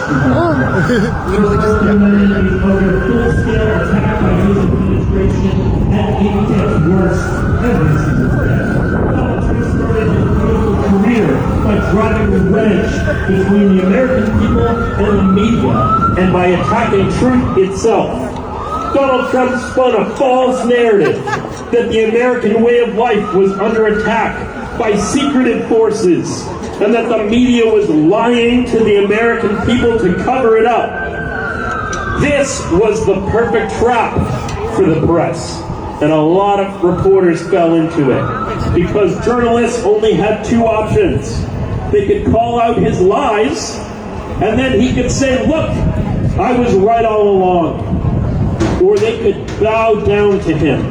Literally just under full-scale attack by his administration, and it gets worse every single day. Donald Trump started his political career by driving a wedge between the American people and the media, and by attacking truth itself. Donald Trump spun a false narrative that the American way of life was under attack by secretive forces, and that the media was lying to the American people to cover it up. This was the perfect trap for the press, and a lot of reporters fell into it, because journalists only had two options. They could call out his lies, and then he could say, look, I was right all along. Or they could bow down to him.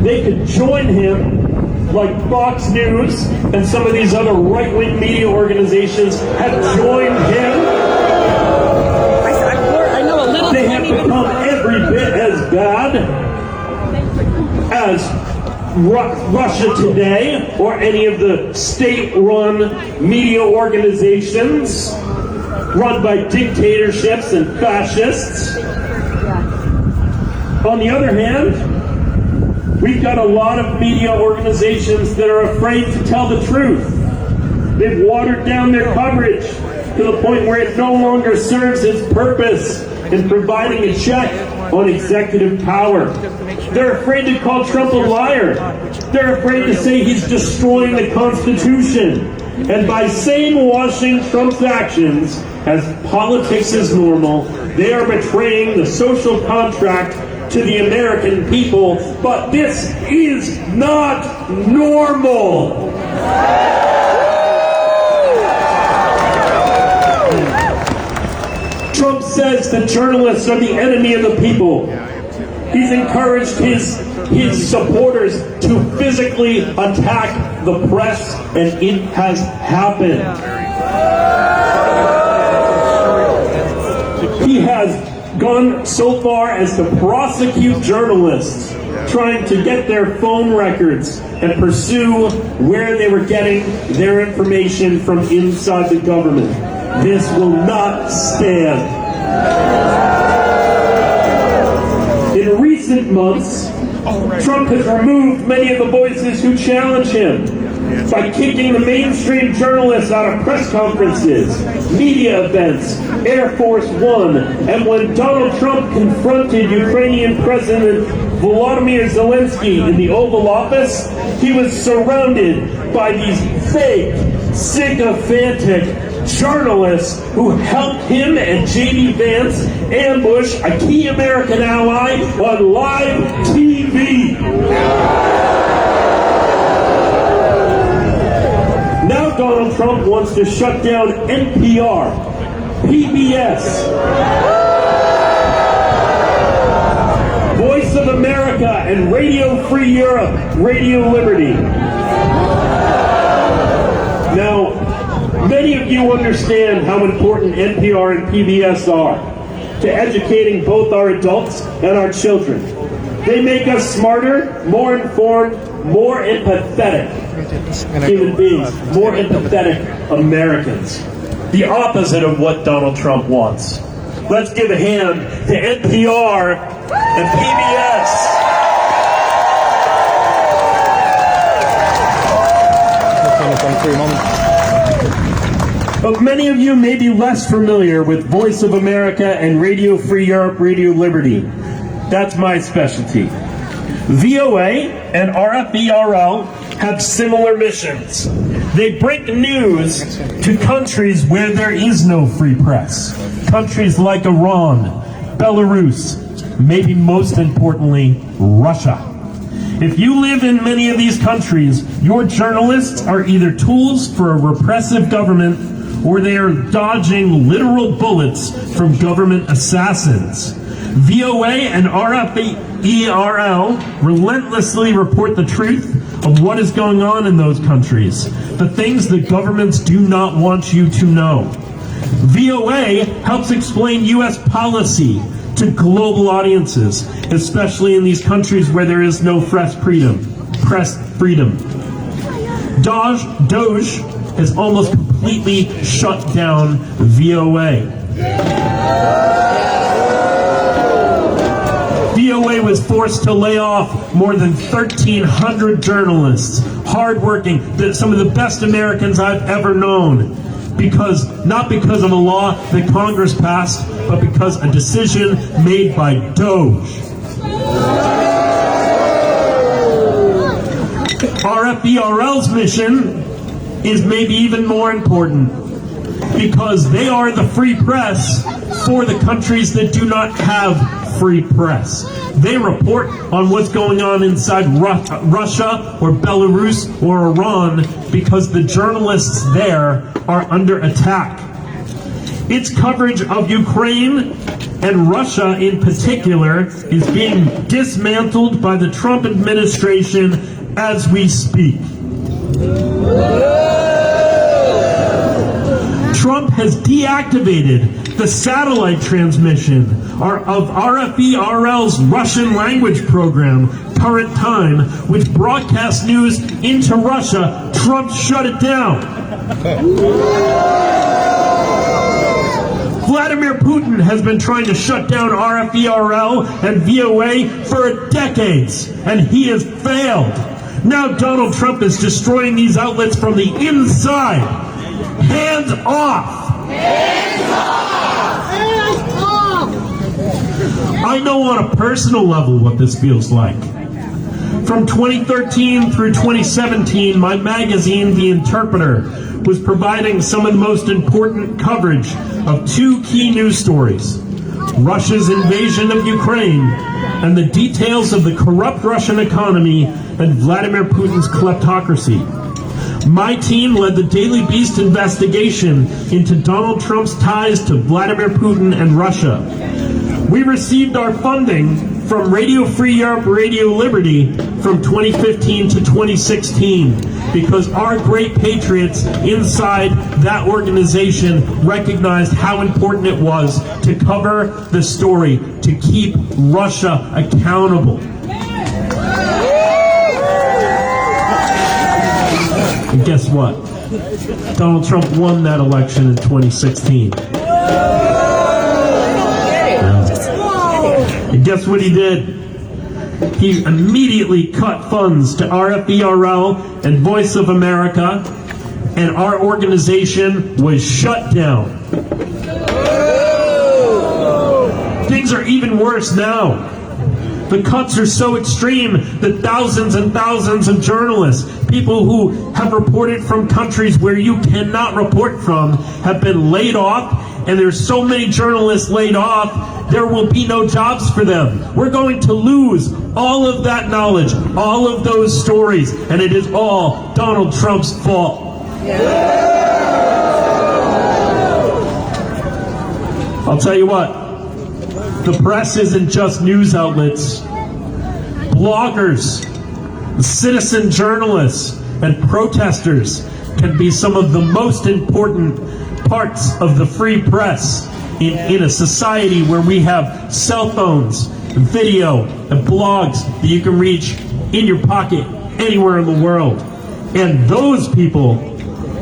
They could join him like Fox News and some of these other right-wing media organizations have joined him. I know a little. They have become every bit as bad as Russia Today or any of the state-run media organizations run by dictatorships and fascists. On the other hand, we've got a lot of media organizations that are afraid to tell the truth. They've watered down their coverage to the point where it no longer serves its purpose in providing a check on executive power. They're afraid to call Trump a liar. They're afraid to say he's destroying the Constitution. And by washing Trump's actions as politics as normal, they are betraying the social contract to the American people. But this is not normal. Trump says that journalists are the enemy of the people. He's encouraged his supporters to physically attack the press, and it has happened. He has gone so far as to prosecute journalists trying to get their phone records and pursue where they were getting their information from inside the government. This will not stand. In recent months, Trump has removed many of the voices who challenge him by kicking the mainstream journalists out of press conferences, media events, Air Force One, and when Donald Trump confronted Ukrainian President Volodymyr Zelensky in the Oval Office, he was surrounded by these fake, sycophantic journalists who helped him and J.D. Vance ambush a key American ally on live TV. Now Donald Trump wants to shut down NPR, PBS, Voice of America, and Radio Free Europe, Radio Liberty. Now, many of you understand how important NPR and PBS are to educating both our adults and our children. They make us smarter, more informed, more empathetic human beings, more empathetic Americans. The opposite of what Donald Trump wants. Let's give a hand to NPR and PBS. But many of you may be less familiar with Voice of America and Radio Free Europe, Radio Liberty. That's my specialty. VOA and RFERL have similar missions. They break news to countries where there is no free press. Countries like Iran, Belarus, maybe most importantly, Russia. If you live in many of these countries, your journalists are either tools for a repressive government or they are dodging literal bullets from government assassins. VOA and RFERL relentlessly report the truth of what is going on in those countries, the things that governments do not want you to know. VOA helps explain U.S. policy to global audiences, especially in these countries where there is no press freedom. DOJ has almost completely shut down VOA. VOA was forced to lay off more than 1,300 journalists, hardworking, some of the best Americans I've ever known, not because of a law that Congress passed, but because a decision made by Doge. RFERL's mission is maybe even more important, because they are the free press for the countries that do not have free press. They report on what's going on inside Russia or Belarus or Iran because the journalists there are under attack. Its coverage of Ukraine and Russia in particular is being dismantled by the Trump administration as we speak. Trump has deactivated the satellite transmission of RFERL's Russian language program, Current Time, which broadcasts news into Russia. Trump shut it down. Vladimir Putin has been trying to shut down RFERL and VOA for decades, and he has failed. Now Donald Trump is destroying these outlets from the inside. Hands off! Hands off! Hands off! I know on a personal level what this feels like. From 2013 through 2017, my magazine, The Interpreter, was providing some of the most important coverage of two key news stories: Russia's invasion of Ukraine and the details of the corrupt Russian economy and Vladimir Putin's kleptocracy. My team led the Daily Beast investigation into Donald Trump's ties to Vladimir Putin and Russia. We received our funding from Radio Free Europe, Radio Liberty from 2015 to 2016 because our great patriots inside that organization recognized how important it was to cover the story, to keep Russia accountable. And guess what? Donald Trump won that election in 2016. And guess what he did? He immediately cut funds to RFERL and Voice of America, and our organization was shut down. Things are even worse now. The cuts are so extreme that thousands and thousands of journalists, people who have reported from countries where you cannot report from, have been laid off, and there's so many journalists laid off, there will be no jobs for them. We're going to lose all of that knowledge, all of those stories, and it is all Donald Trump's fault. I'll tell you what. The press isn't just news outlets. Bloggers, citizen journalists, and protesters can be some of the most important parts of the free press in a society where we have cell phones, and video, and blogs that you can reach in your pocket anywhere in the world. And those people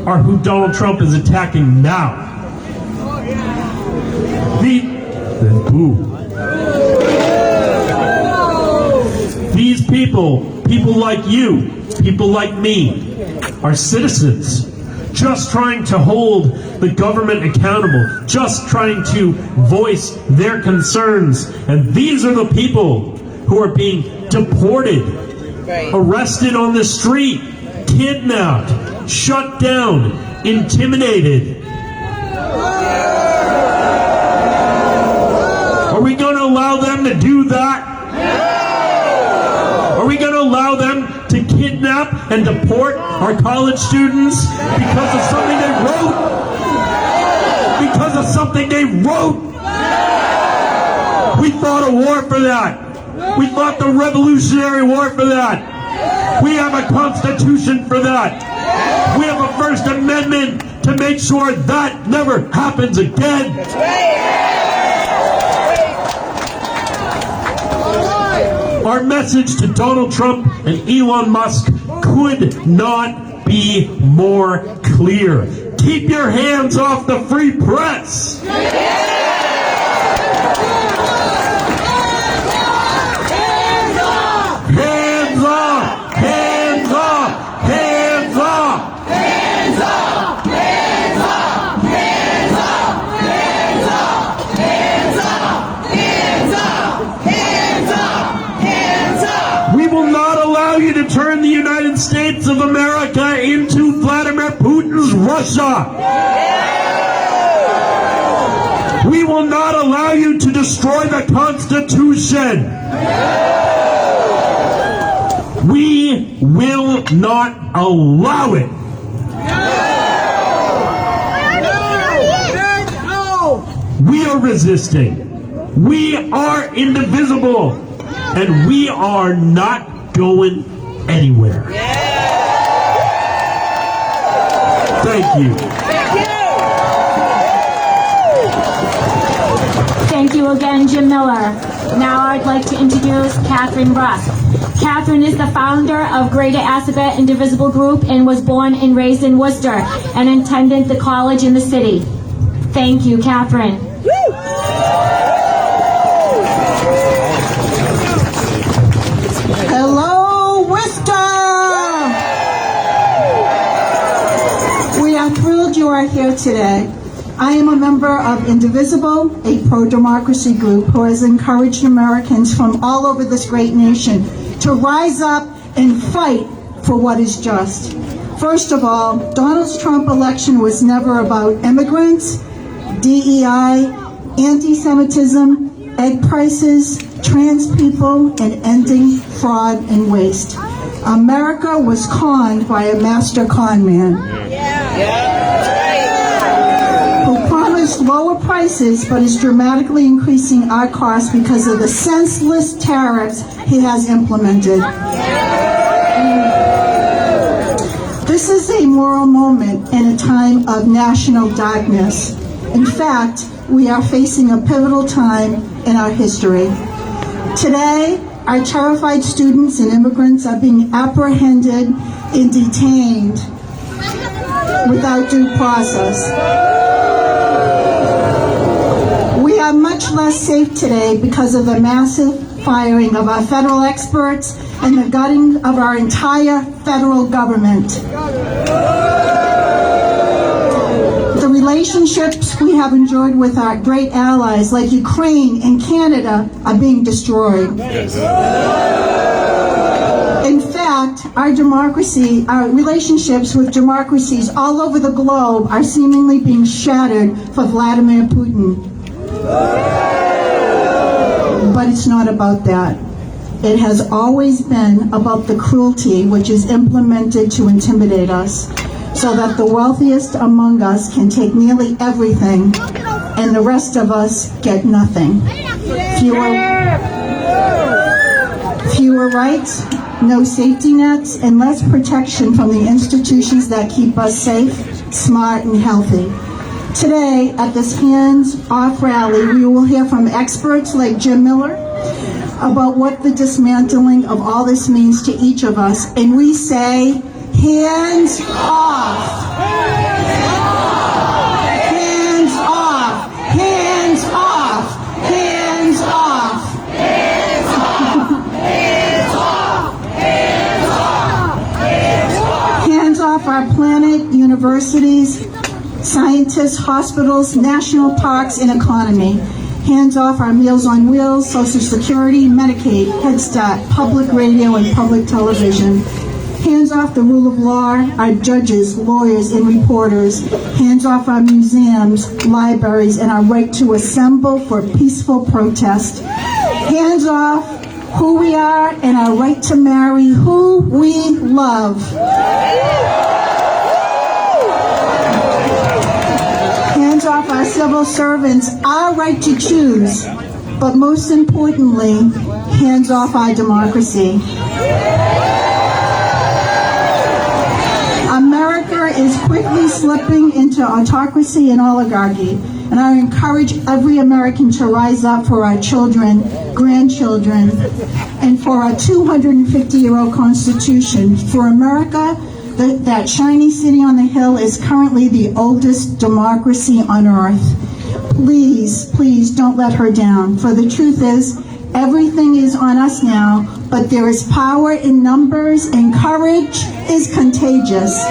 are who Donald Trump is attacking now. These people like you, people like me, are citizens, just trying to hold the government accountable, just trying to voice their concerns. And these are the people who are being deported, arrested on the street, kidnapped, shut down, intimidated. Are we going to allow them to do that? Are we going to allow them to kidnap and deport our college students because of something they wrote? Because of something they wrote? We fought a war for that. We fought the Revolutionary War for that. We have a Constitution for that. We have a First Amendment to make sure that never happens again. That's right. Our message to Donald Trump and Elon Musk could not be more clear. Keep your hands off the free press. of America into Vladimir Putin's Russia. We will not allow you to destroy the Constitution. We will not allow it. We are resisting. We are indivisible. And we are not going anywhere. Thank you. Thank you again, Jim Miller. Now I'd like to introduce Catherine Rusk. Catherine is the founder of Greater Assabet Indivisible Group and was born and raised in Worcester and attended the college in the city. Thank you, Catherine. Hello, Worcester! We are thrilled you are here today. I am a member of Indivisible, a pro-democracy group who has encouraged Americans from all over this great nation to rise up and fight for what is just. First of all, Donald Trump election was never about immigrants, DEI, anti-Semitism, egg prices, trans people, and ending fraud and waste. America was conned by a master con man who promised lower prices but is dramatically increasing our costs because of the senseless tariffs he has implemented. This is a moral moment in a time of national darkness. In fact, we are facing a pivotal time in our history. Today, our terrified students and immigrants are being apprehended and detained without due process. We are much less safe today because of the massive firing of our federal experts and the gutting of our entire federal government. The relationships we have enjoyed with our great allies like Ukraine and Canada are being destroyed. In fact, our relationships with democracies all over the globe are seemingly being shattered for Vladimir Putin. But it's not about that. It has always been about the cruelty which is implemented to intimidate us, so that the wealthiest among us can take nearly everything and the rest of us get nothing. Fewer rights, no safety nets, and less protection from the institutions that keep us safe, smart, and healthy. Today, at this hands-off rally, we will hear from experts like Jim Miller about what the dismantling of all this means to each of us, and we say, hands off! Hands off! Hands off! Hands off! Hands off! Hands off! Hands off our planet, universities, scientists, hospitals, national parks, and economy. Hands off our Meals on Wheels, Social Security, Medicaid, Head Start, public radio, and public television. Hands off the rule of law, our judges, lawyers, and reporters. Hands off our museums, libraries, and our right to assemble for peaceful protest. Hands off who we are and our right to marry who we love. Hands off our civil servants, our right to choose. But most importantly, hands off our democracy. America is quickly slipping into autocracy and oligarchy, and I encourage every American to rise up for our children, grandchildren, and for our 250-year-old Constitution. For America, that shiny city on the hill is currently the oldest democracy on earth. Please, please don't let her down, for the truth is, everything is on us now, but there is power in numbers and courage is contagious.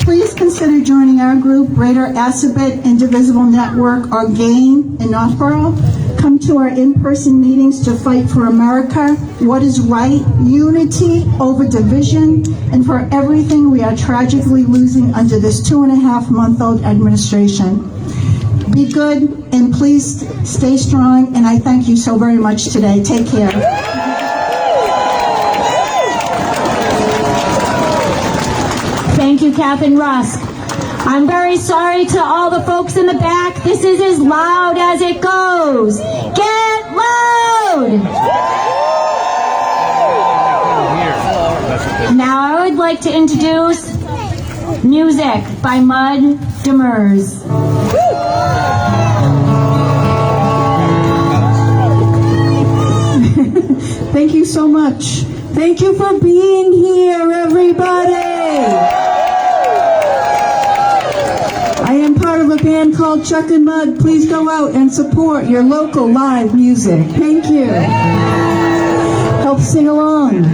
Please consider joining our group, Greater Assabet Indivisible Network, or GAIN in Northborough. Come to our in-person meetings to fight for America, what is right, unity over division, and for everything we are tragically losing under this 2.5-month-old administration. Be good and please stay strong, and I thank you so very much today. Take care. Thank you, Catherine Rusk. I'm very sorry to all the folks in the back. This is as loud as it goes. Get loud! Now I would like to introduce music by Mud Demers. Thank you so much. Thank you for being here, everybody. I am part of a band called Chuck and Mud. Please go out and support your local live music. Thank you. Help sing along.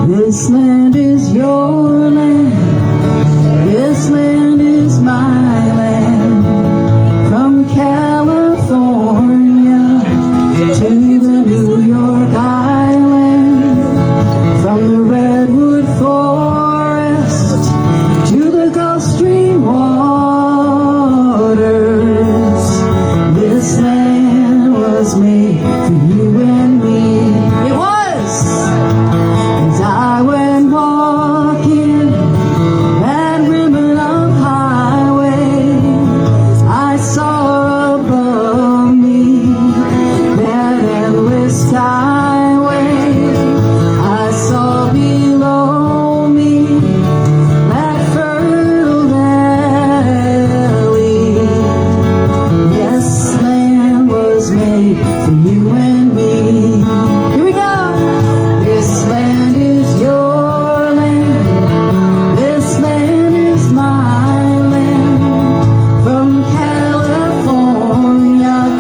This land is your land. This land is my land. From California to the New York Island. From the Redwood Forest to the Gulf Stream waters. This land was made for you and me. It was! As I went walking that ribbon of highway, I saw above me that endless skyway. I saw below me that fertile valley. This land was made for you and me. Here we go. This land is your land. This land is my land. From California,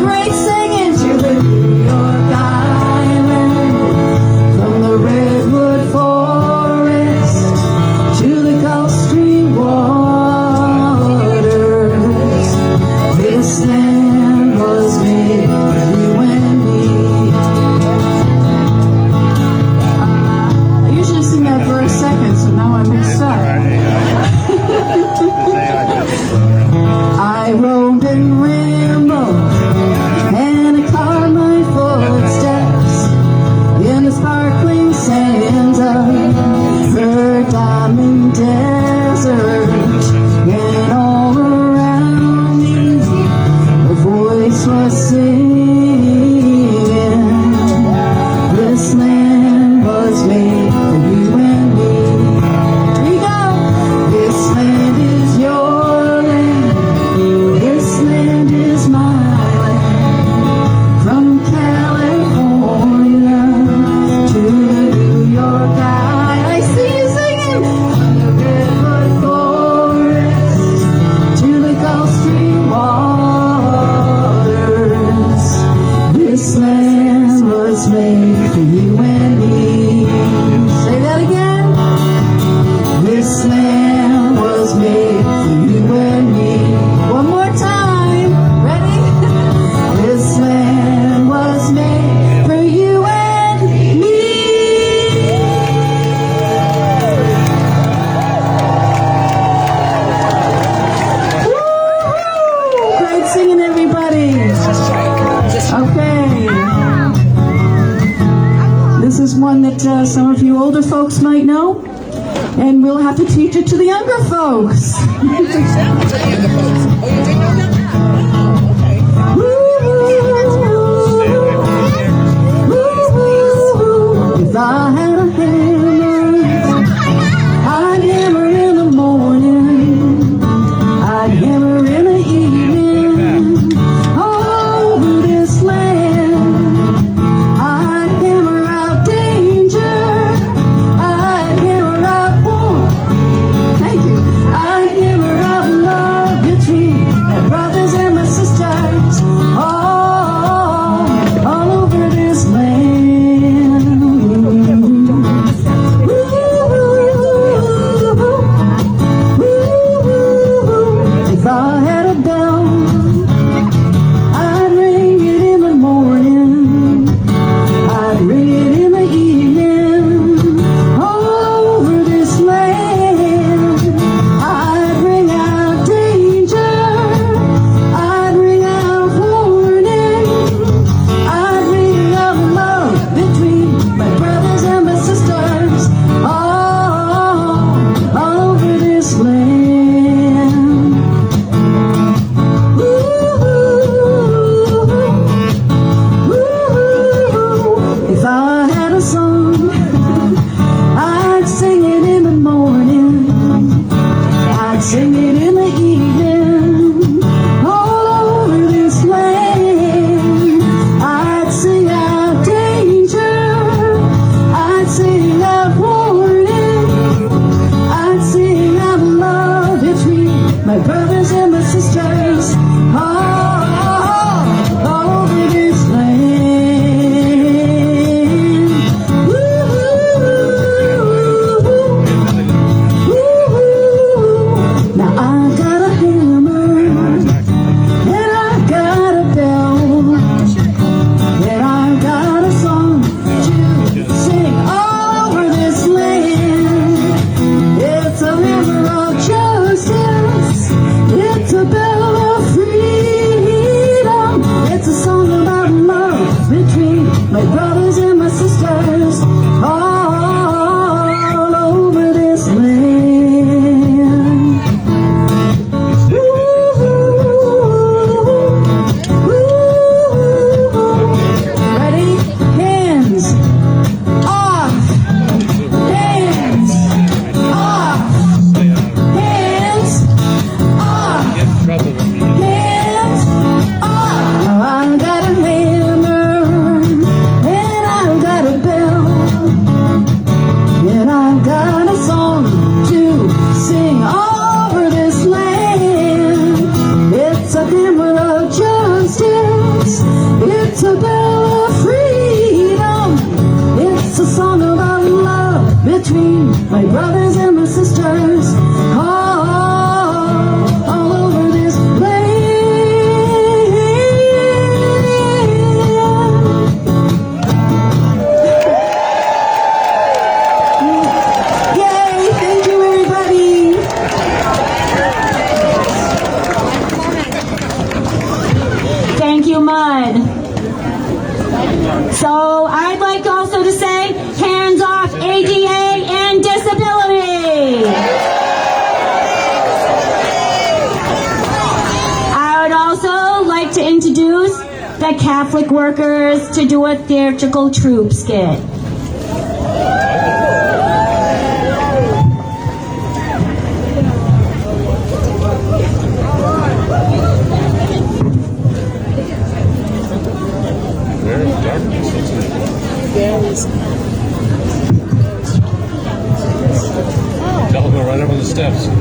great singing, to the New York Island. From the Redwood Forest to the Gulf Stream waters. This land was made for you and me. I usually sing that for a second, so now I'm mixed up. I roamed and rambled, and I caught my footsteps in the sparkling sands of the diamond desert. And all around me, a voice was singing. This land was made for you and me. Here you go. This land is your land. This land is my land. From California to the New York Island. I see you singing. From the Redwood Forest to the Gulf Stream waters. This land was made for you and me. Say that again. This land was made for you and me. One more time. Ready? This land was made for you and me. Woo-hoo! Great singing, everybody. Okay. This is one that some of you older folks might know, and we'll have to teach it to the younger folks. If I had a hammer, I'd hammer in the morning, I'd hammer in the evening, all over this land. I'd hammer out danger, I'd hammer out war. Thank you. I'd hammer out love between my brothers and my sisters, all over this land. my brothers and my sisters, all over this land. Yay! Thank you, everybody. Thank you, Mud. So I'd like also to say, hands off ADA and disability. I would also like to introduce the Catholic workers to do a theatrical troupe skit. I'll go right up on the steps. You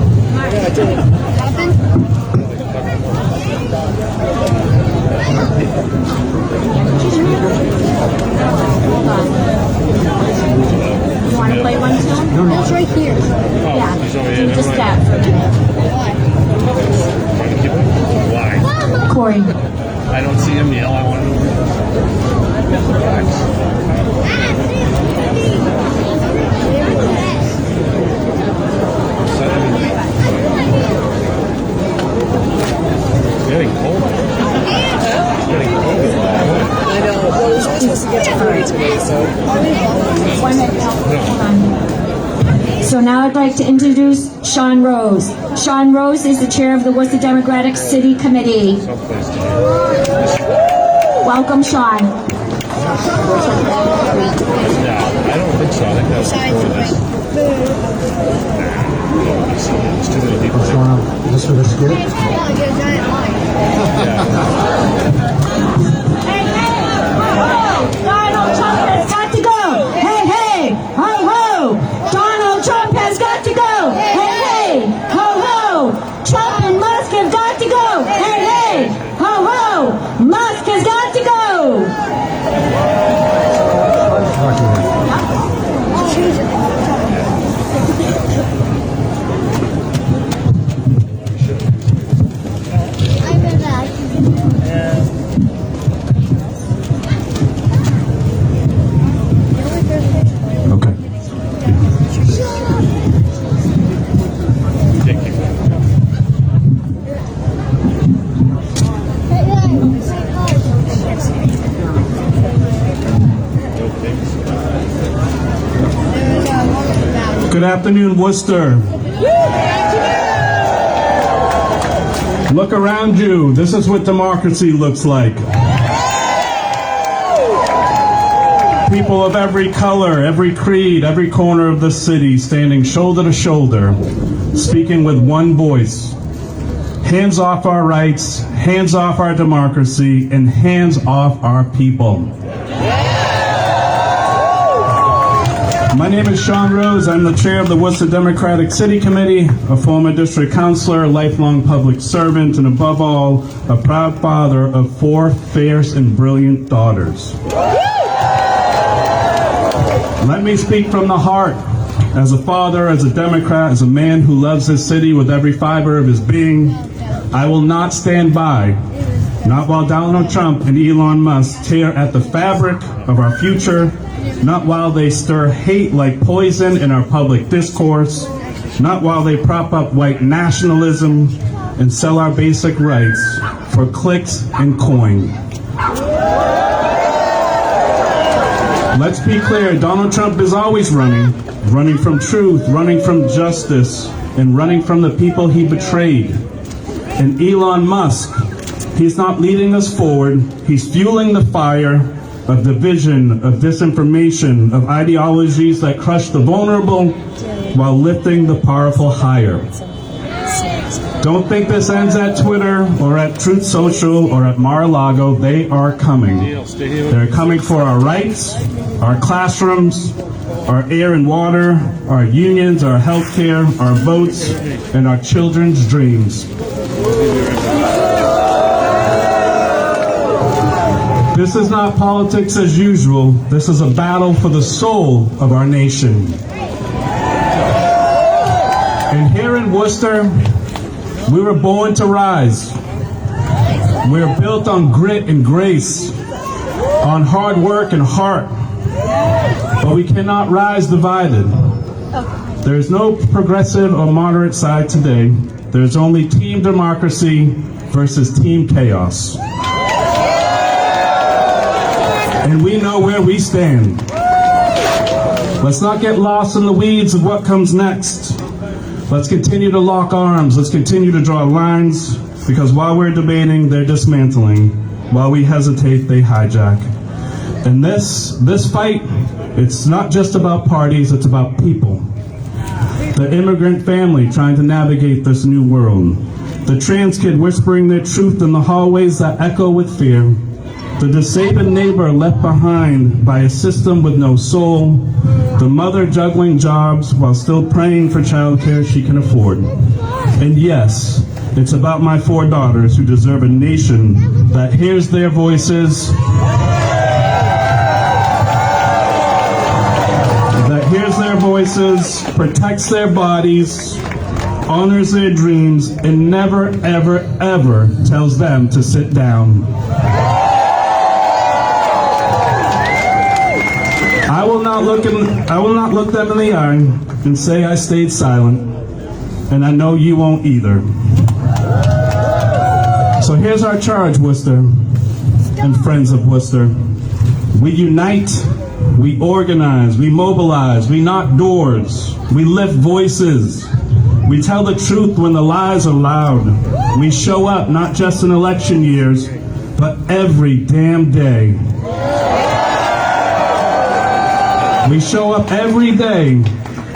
want to play one too? No, it's right here. Yeah, he's over here. just Never that for a minute. Trying to keep it. Why? Corey. I don't see him yell. I want to. Getting cold. Getting cold. I know. Well, we're supposed to get to hurry today, so. 1 minute. Hold on. So now I'd like to introduce Sean Rose. Sean Rose is the chair of the Worcester Democratic City Committee. Someplace to Welcome, Sean. Yeah, I don't think so. I think that's before this. There's too many people. What's going on? Is this for the skit? Hey, hey, ho, ho! Donald Trump has got to go! Hey, hey, ho, ho! Donald Trump has got to go! Hey, hey, ho, ho! Trump and Musk have got to go! Hey, hey, ho, ho! Musk has got to go! Okay. Good afternoon, Worcester. Look around you. This is what democracy looks like. People of every color, every creed, every corner of the city standing shoulder to shoulder, speaking with one voice. Hands off our rights, hands off our democracy, and hands off our people. My name is Sean Rose. I'm the chair of the Worcester Democratic City Committee, a former district councilor, a lifelong public servant, and above all, a proud father of 4 fierce and brilliant daughters. Let me speak from the heart. As a father, as a Democrat, as a man who loves his city with every fiber of his being, I will not stand by, not while Donald Trump and Elon Musk tear at the fabric of our future, not while they stir hate like poison in our public discourse, not while they prop up white nationalism and sell our basic rights for clicks and coin. Let's be clear, Donald Trump is always running from truth, running from justice, and running from the people he betrayed. And Elon Musk, he's not leading us forward, he's fueling the fire of division, of disinformation, of ideologies that crush the vulnerable while lifting the powerful higher. Don't think this ends at Twitter or at Truth Social or at Mar-a-Lago. They are coming. They're coming for our rights, our classrooms, our air and water, our unions, our health care, our votes, and our children's dreams. This is not politics as usual. This is a battle for the soul of our nation. And here in Worcester, we were born to rise. We're built on grit and grace, on hard work and heart. But we cannot rise divided. There is no progressive or moderate side today. There's only team democracy versus team chaos. And we know where we stand. Let's not get lost in the weeds of what comes next. Let's continue to lock arms. Let's continue to draw lines, because while we're debating, they're dismantling. While we hesitate, they hijack. And this fight, it's not just about parties, it's about people. The immigrant family trying to navigate this new world. The trans kid whispering their truth in the hallways that echo with fear. The disabled neighbor left behind by a system with no soul. The mother juggling jobs while still praying for childcare she can afford. And yes, it's about my 4 daughters who deserve a nation that hears their voices, protects their bodies, honors their dreams, and never, ever, ever tells them to sit down. I will not look them in the eye and say I stayed silent, and I know you won't either. So here's our charge, Worcester and friends of Worcester. We unite, we organize, we mobilize, we knock doors, we lift voices. We tell the truth when the lies are loud. We show up not just in election years, but every damn day. We show up every day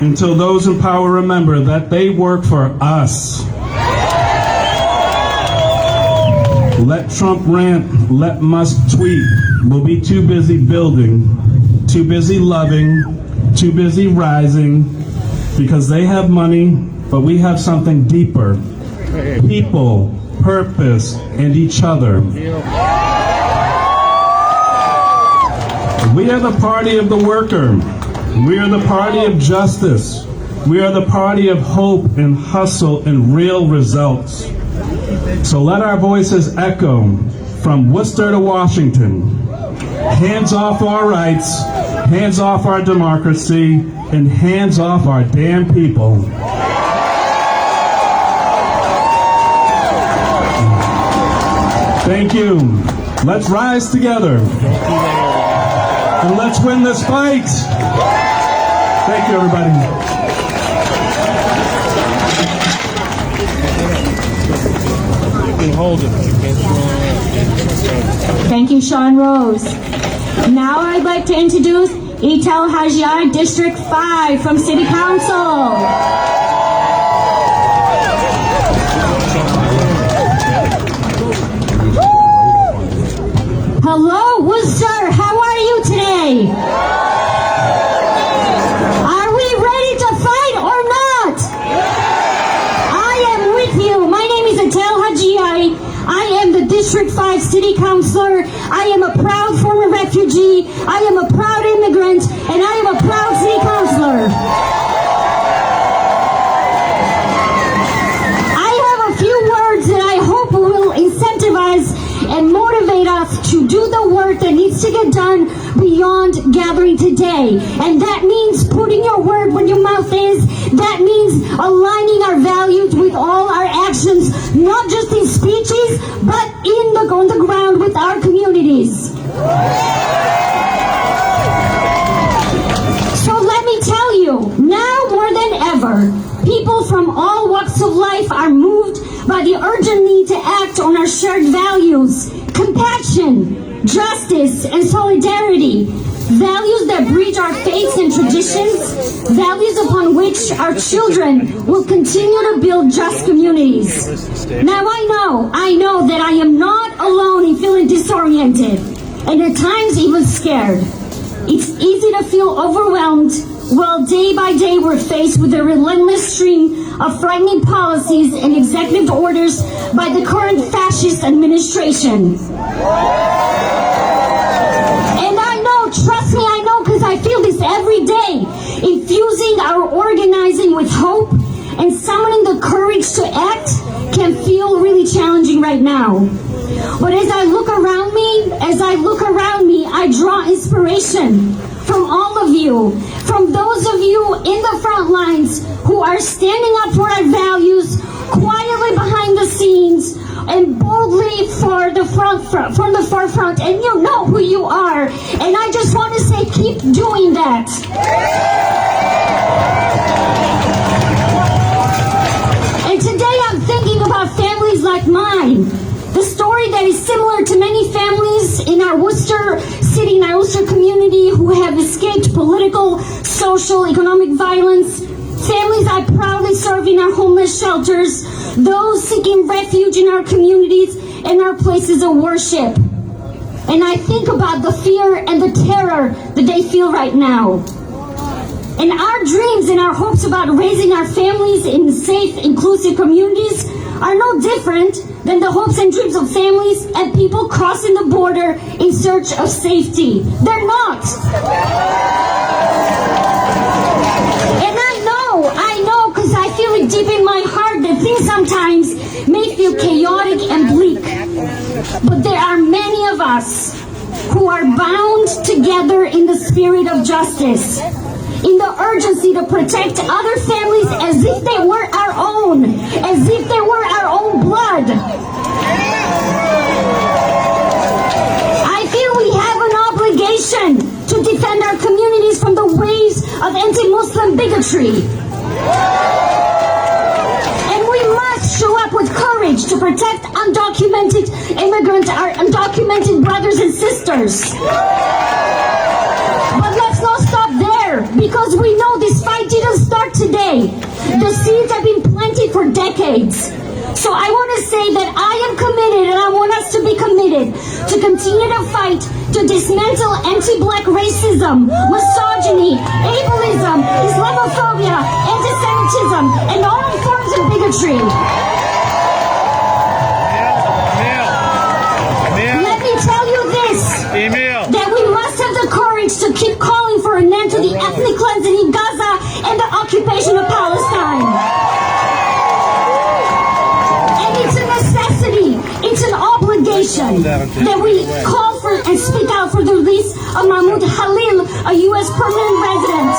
until those in power remember that they work for us. Let Trump rant, let Musk tweet. We'll be too busy building, too busy loving, too busy rising, because they have money, but we have something deeper. People, purpose, and each other. We are the party of the worker. We are the party of justice. We are the party of hope and hustle and real results. So let our voices echo from Worcester to Washington. Hands off our rights, hands off our democracy, and hands off our damn people. Thank you. Let's rise together. And let's win this fight. Thank you, everybody. You can hold it, but you can't throw it. Thank you, Sean Rose. Now I'd like to introduce Itel Hajiar, District 5 from City Council. Hello, Worcester. How are you today? Are we ready to fight or not? I am with you. My name is Itel Hajiar. I am the District 5 City Councilor. I am a proud former refugee. I am a proud immigrant. And I am a proud City Councilor. I have a few words that I hope will incentivize and motivate us to do the work that needs to get done beyond gathering today. And that means putting your word where your mouth is. That means aligning our values with all our actions, not just in speeches, but on the ground with our communities. So let me tell you, now more than ever, people from all walks of life are moved by the urgent need to act on our shared values: compassion, justice, and solidarity. Values that bridge our faiths and traditions, values upon which our children will continue to build just communities. Now I know that I am not alone in feeling disoriented, and at times even scared. It's easy to feel overwhelmed while day by day we're faced with a relentless stream of frightening policies and executive orders by the current fascist administration. And I know, trust me, I know, because I feel this every day, infusing our organizing with hope and summoning the courage to act can feel really challenging right now. But as I look around me, I draw inspiration from all of you, from those of you in the front lines who are standing up for our values, quietly behind the scenes, and boldly from the forefront, and you know who you are. And I just want to say, keep doing that. And today I'm thinking about families like mine. The story that is similar to many families in our Worcester city, in our Worcester community who have escaped political, social, economic violence. Families I proudly serve in our homeless shelters, those seeking refuge in our communities and our places of worship. And I think about the fear and the terror that they feel right now. And our dreams and our hopes about raising our families in safe, inclusive communities are no different than the hopes and dreams of families and people crossing the border in search of safety. They're not. And I know, because I feel it deep in my heart that things sometimes may feel chaotic and bleak. But there are many of us who are bound together in the spirit of justice, in the urgency to protect other families as if they were our own, as if they were our own blood. I feel we have an obligation to defend our communities from the waves of anti-Muslim bigotry. And we must show up with courage to protect undocumented immigrants, our undocumented brothers and sisters. But let's not stop there, because we know this fight didn't start today. The seeds have been planted for decades. So I want to say that I am committed, and I want us to be committed to continue to fight to dismantle anti-black racism, misogyny, ableism, Islamophobia, anti-Semitism, and all forms of bigotry. Let me tell you this, that we must have the courage to keep calling for an end to the ethnic cleansing in Gaza and the occupation of Palestine. And it's a necessity, it's an obligation that we call for and speak out for the release of Mahmoud Khalil, a U.S. permanent resident.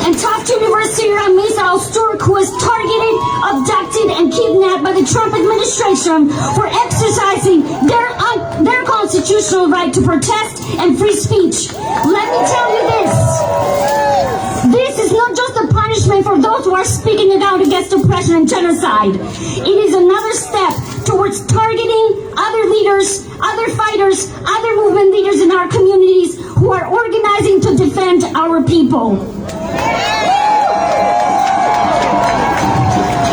And Tufts University around Mesa Al-Sturk, who was targeted, abducted, and kidnapped by the Trump administration for exercising their constitutional right to protest and free speech. Let me tell you this. This is not just a punishment for those who are speaking out against oppression and genocide. It is another step towards targeting other leaders, other fighters, other movement leaders in our communities who are organizing to defend our people.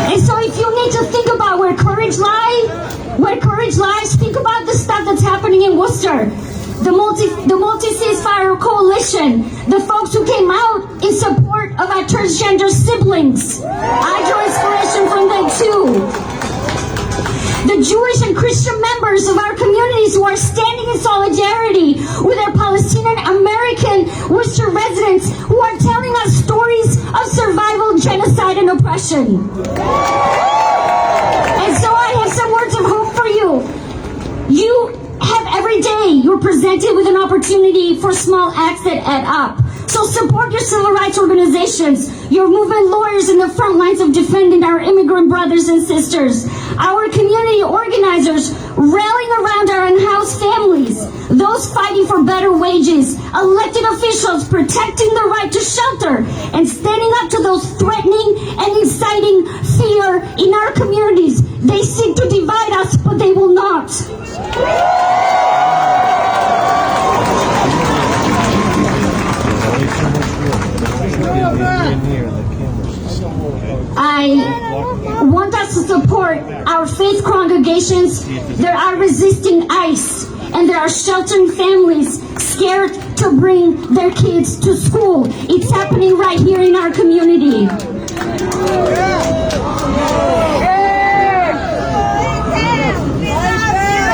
And so if you need to think about where courage lies, think about the stuff that's happening in Worcester. The multi-ceasefire coalition, the folks who came out in support of our transgender siblings. I draw inspiration from them too. The Jewish and Christian members of our communities who are standing in solidarity with our Palestinian American Worcester residents who are telling us stories of survival, genocide, and oppression. And so I have some words of hope for you. You have every day, you're presented with an opportunity for small acts that add up. So support your civil rights organizations, your movement lawyers in the front lines of defending our immigrant brothers and sisters, our community organizers rallying around our unhoused families, those fighting for better wages, elected officials protecting the right to shelter, and standing up to those threatening and inciting fear in our communities. They seek to divide us, but they will not. I want us to support our faith congregations that are resisting ICE, and there are sheltering families scared to bring their kids to school. It's happening right here in our community.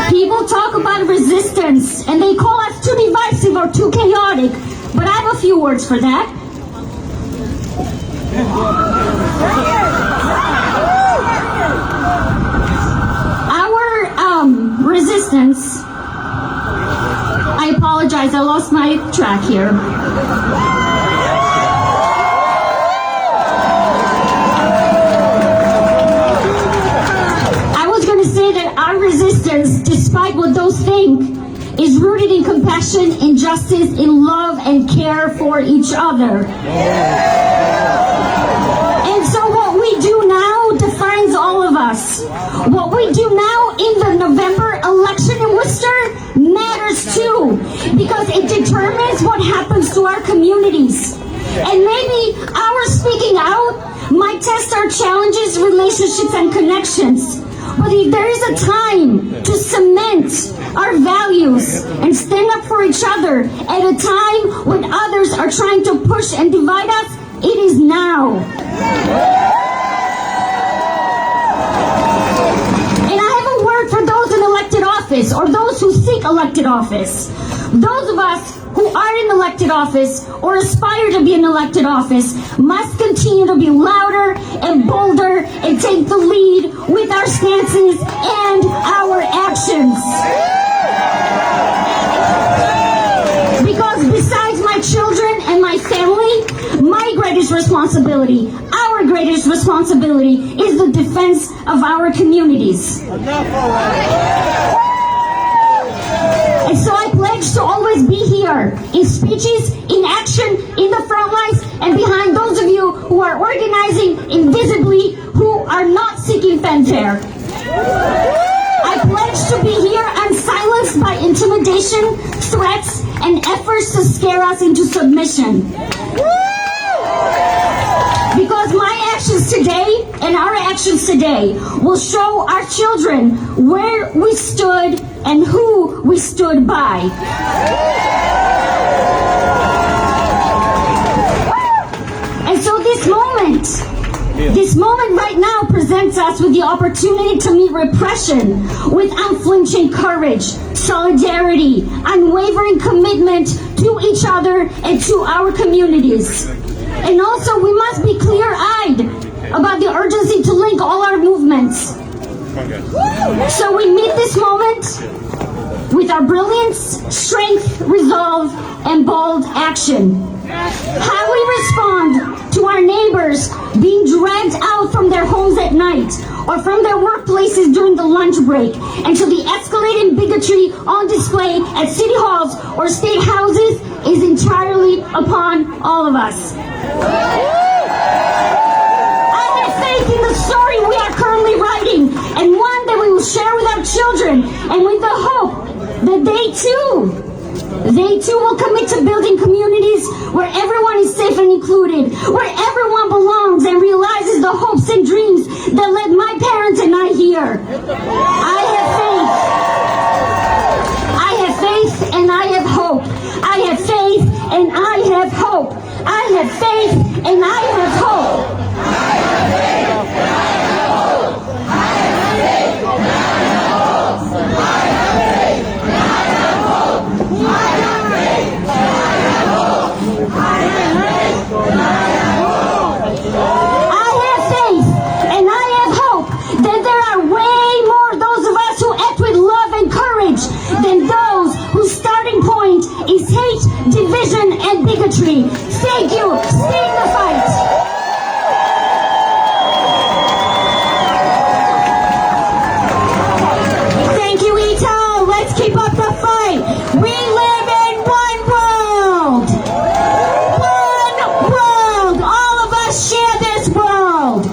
People talk about resistance, and they call us too divisive or too chaotic, but I have a few words for that. Our resistance. I apologize, I lost my track here. I was going to say that our resistance, despite what those think, is rooted in compassion, in justice, in love, and care for each other. And so what we do now defines all of us. What we do now in the November election in Worcester matters too, because it determines what happens to our communities. And maybe our speaking out might test our challenges, relationships, and connections. But if there is a time to cement our values and stand up for each other at a time when others are trying to push and divide us, it is now. And I have a word for those in elected office, or those who seek elected office. Those of us who are in elected office or aspire to be in elected office must continue to be louder and bolder and take the lead with our stances and our actions. Because besides my children and my family, my greatest responsibility, our greatest responsibility, is the defense of our communities. And so I pledge to always be here, in speeches, in action, in the front lines, and behind those of you who are organizing invisibly, who are not seeking fanfare. I pledge to be here unsilenced by intimidation, threats, and efforts to scare us into submission. Because my actions today and our actions today will show our children where we stood and who we stood by. And so this moment right now presents us with the opportunity to meet repression with unflinching courage, solidarity, unwavering commitment to each other and to our communities. And also, we must be clear-eyed about the urgency to link all our movements. So we meet this moment with our brilliance, strength, resolve, and bold action. How we respond to our neighbors being dragged out from their homes at night or from their workplaces during the lunch break, and to the escalating bigotry on display at city halls or state houses is entirely upon all of us. I have faith in the story we are currently writing, and one that we will share with our children, and with the hope that they too will commit to building communities where everyone is safe and included, where everyone belongs and realizes the hopes and dreams that led my parents and I here. I have faith and I have hope. I have faith and I have hope. I have faith and I have hope. Division and bigotry. Thank you. Stay in the fight. Thank you, Ito. Let's keep up the fight. We live in one world. One world. All of us share this world.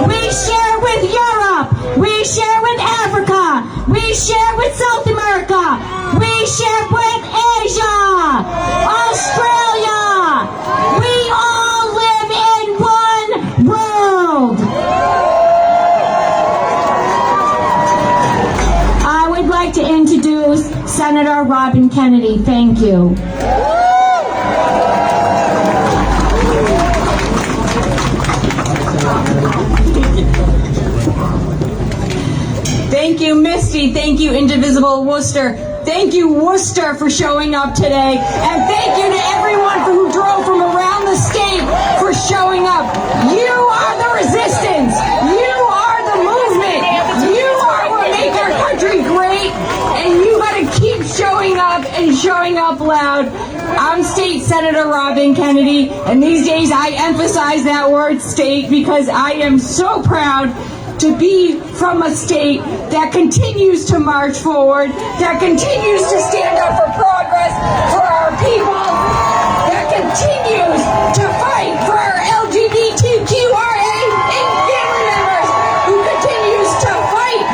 We share with Europe. We share with Africa. We share with South America. We share with Asia, Australia. We all live in one world. I would like to introduce Senator Robin Kennedy. Thank you. Thank you, Misty. Thank you, Indivisible Worcester. Thank you, Worcester, for showing up today. And thank you to everyone who drove from around the state for showing up. Senator Robin Kennedy, and these days I emphasize that word state because I am so proud to be from a state that continues to march forward, that continues to stand up for progress for our people, that continues to fight for our LGBTQIA and family members, who continues to fight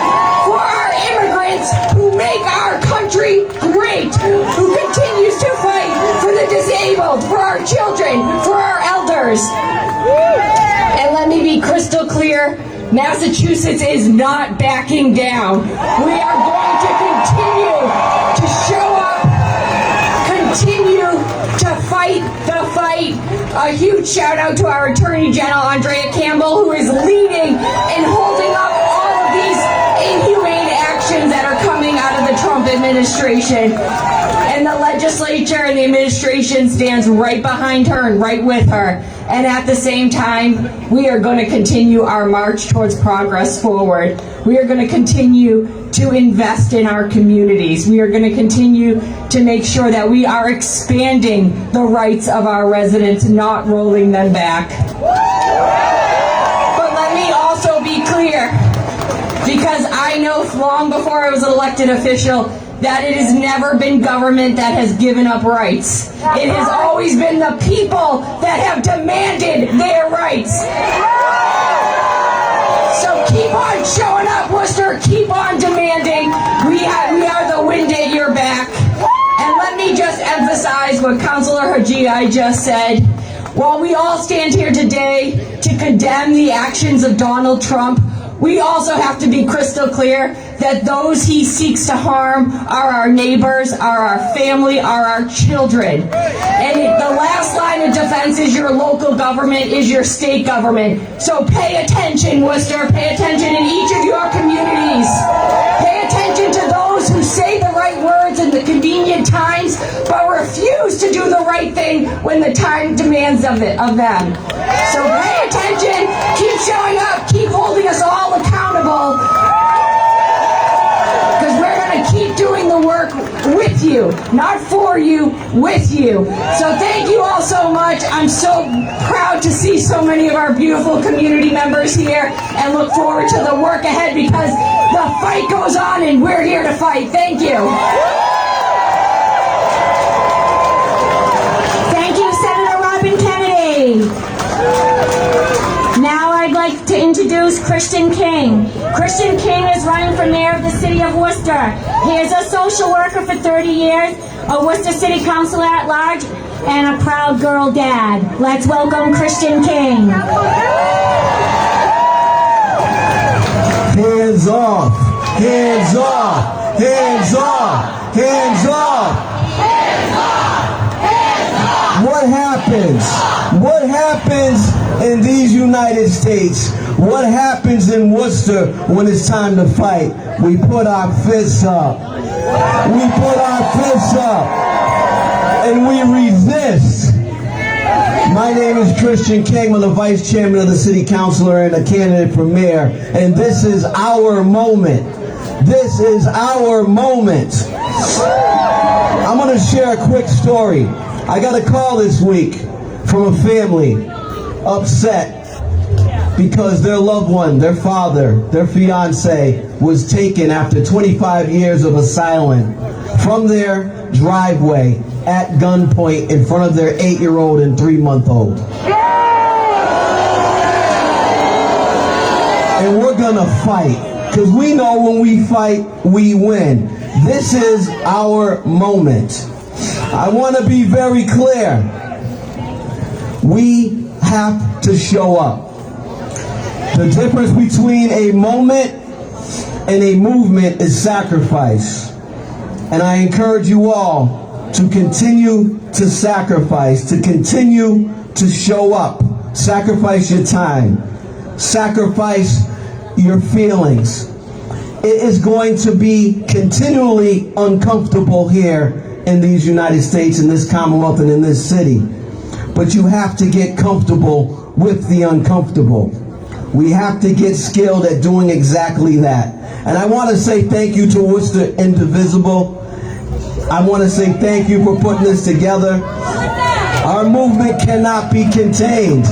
for our immigrants who make our country great, who continues to fight for the disabled, for our children, for our elders. And let me be crystal clear, Massachusetts is not backing down. We are going to continue to show up, continue to fight the fight. A huge shout out to our Attorney General, Andrea Campbell, who is leading and holding up all of these inhumane actions that are coming out of the Trump administration. And the legislature and the administration stands right behind her and right with her. And at the same time, we are going to continue our march towards progress forward. We are going to continue to invest in our communities. We are going to continue to make sure that we are expanding the rights of our residents, not rolling them back. But let me also be clear, because I know long before I was an elected official that it has never been government that has given up rights. It has always been the people that have demanded their rights. So keep on showing up, Worcester. Keep on demanding. We are the wind at your back. And let me just emphasize what Councilor Haji just said. While we all stand here today to condemn the actions of Donald Trump, we also have to be crystal clear that those he seeks to harm are our neighbors, are our family, are our children. And the last line of defense is your local government, is your state government. So pay attention, Worcester. Pay attention in each of your communities. Pay attention to those who say the right words in the convenient times, but refuse to do the right thing when the time demands of them. So pay attention, keep showing up, keep holding us all accountable, because we're going to keep doing the work with you, not for you, with you. So thank you all so much. I'm so proud to see so many of our beautiful community members here and look forward to the work ahead, because the fight goes on and we're here to fight. Thank you. Thank you, Senator Robin Kennedy. Now I'd like to introduce Christian King. Christian King is running for mayor of the city of Worcester. He is a social worker for 30 years, a Worcester City Councilor at large, and a proud girl dad. Let's welcome Christian King. Hands off! Hands off! Hands off! Hands off! What happens? What happens in these United States? What happens in Worcester when it's time to fight? We put our fists up. We put our fists up. And we resist. My name is Christian King. I'm the Vice Chairman of the City Councilor and a candidate for mayor. And this is our moment. This is our moment. I'm going to share a quick story. I got a call this week from a family upset because their loved one, their father, their fiance was taken after 25 years of asylum from their driveway at gunpoint in front of their 8-year-old and 3-month-old. And we're gonna fight, because we know when we fight, we win. This is our moment. I want to be very clear. We have to show up. The difference between a moment and a movement is sacrifice. And I encourage you all to continue to sacrifice, to continue to show up. Sacrifice your time. Sacrifice your feelings. It is going to be continually uncomfortable here in these United States, in this Commonwealth, and in this city. But you have to get comfortable with the uncomfortable. We have to get skilled at doing exactly that. And I want to say thank you to Worcester Indivisible. I want to say thank you for putting this together. I cannot be contained.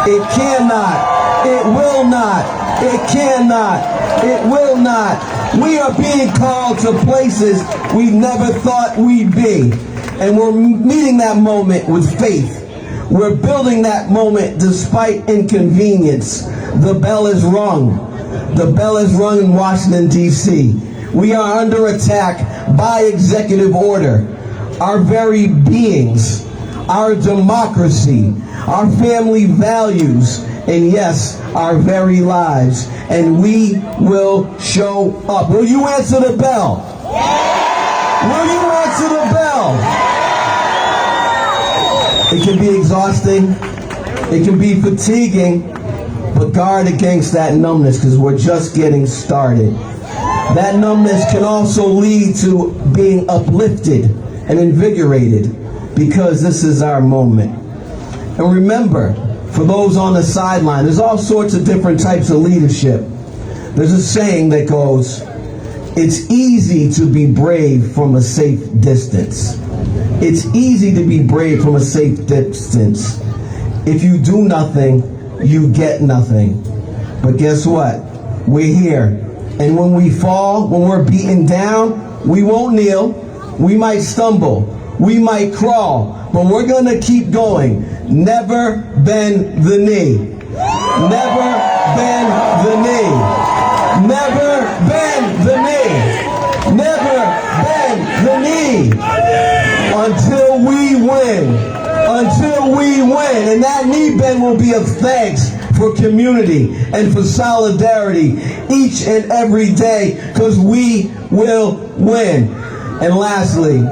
It cannot. It will not. It cannot. It will not. We are being called to places we never thought we'd be. And we're meeting that moment with faith. We're building that moment despite inconvenience. The bell is rung. The bell is rung in Washington, D.C. We are under attack by executive order. Our very beings, our democracy, our family values, and yes, our very lives. And we will show up. Will you answer the bell? Will you answer the bell? It can be exhausting. It can be fatiguing. But guard against that numbness, because we're just getting started. That numbness can also lead to being uplifted and invigorated, because this is our moment. And remember, for those on the sideline, there's all sorts of different types of leadership. There's a saying that goes, it's easy to be brave from a safe distance. It's easy to be brave from a safe distance. If you do nothing, you get nothing. But guess what? We're here. And when we fall, when we're beaten down, we won't kneel. We might stumble. We might crawl. But we're going to keep going. Never bend the knee. Never bend the knee. Never bend the knee. Never bend the knee. Until we win. Until we win. And that knee bend will be of thanks for community and for solidarity each and every day, because we will win. And lastly,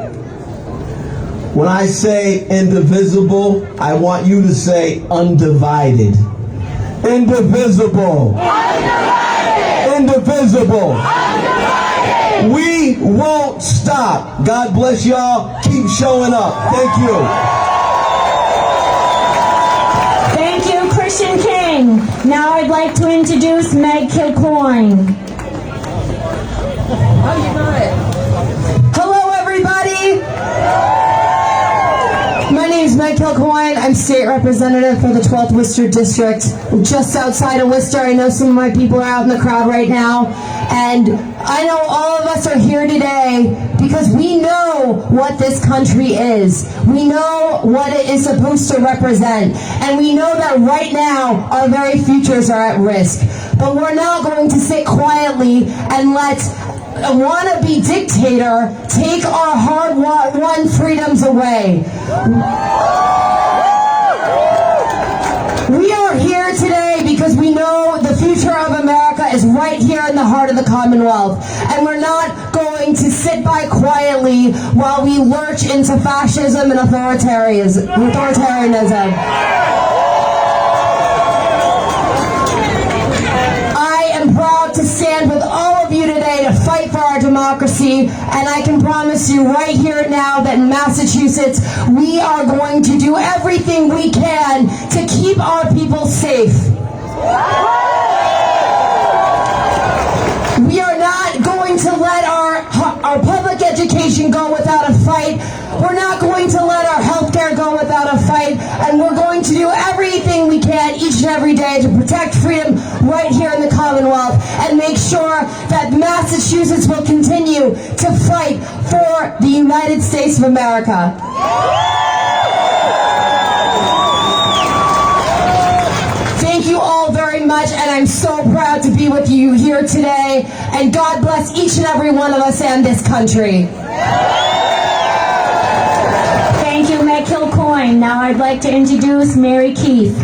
when I say indivisible, I want you to say undivided. Indivisible. Undivided. Indivisible. Undivided. We won't stop. God bless y'all. Keep showing up. Thank you. Thank you, Christian King. Now I'd like to introduce Meg Kilcoyne. Hello, everybody. My name's Meg Kilcoyne. I'm state representative for the 12th Worcester District, just outside of Worcester. I know some of my people are out in the crowd right now, and I know all of us are here today because we know what this country is. We know what it is supposed to represent, and we know that right now our very futures are at risk. But we're not going to sit quietly and let a wannabe dictator take our hard-won freedoms away. We are here today because we know the future of America is right here in the heart of the Commonwealth. And we're not going to sit by quietly while we lurch into fascism and authoritarianism. I am proud to stand with all of you today to fight for our democracy, and I can promise you right here now that in Massachusetts, we are going to do everything we can to keep our people safe. We are not going to let our public education go without a fight. We're not going to let our healthcare go without a fight, and we're going to do everything we can each and every day to protect freedom right here in the Commonwealth and make sure that Massachusetts will continue to fight for the United States of America. Thank you all very much, and I'm so proud to be with you here today, and God bless each and every one of us and this country. Thank you, Meg Kilcoyne. Now I'd like to introduce Mary Keith.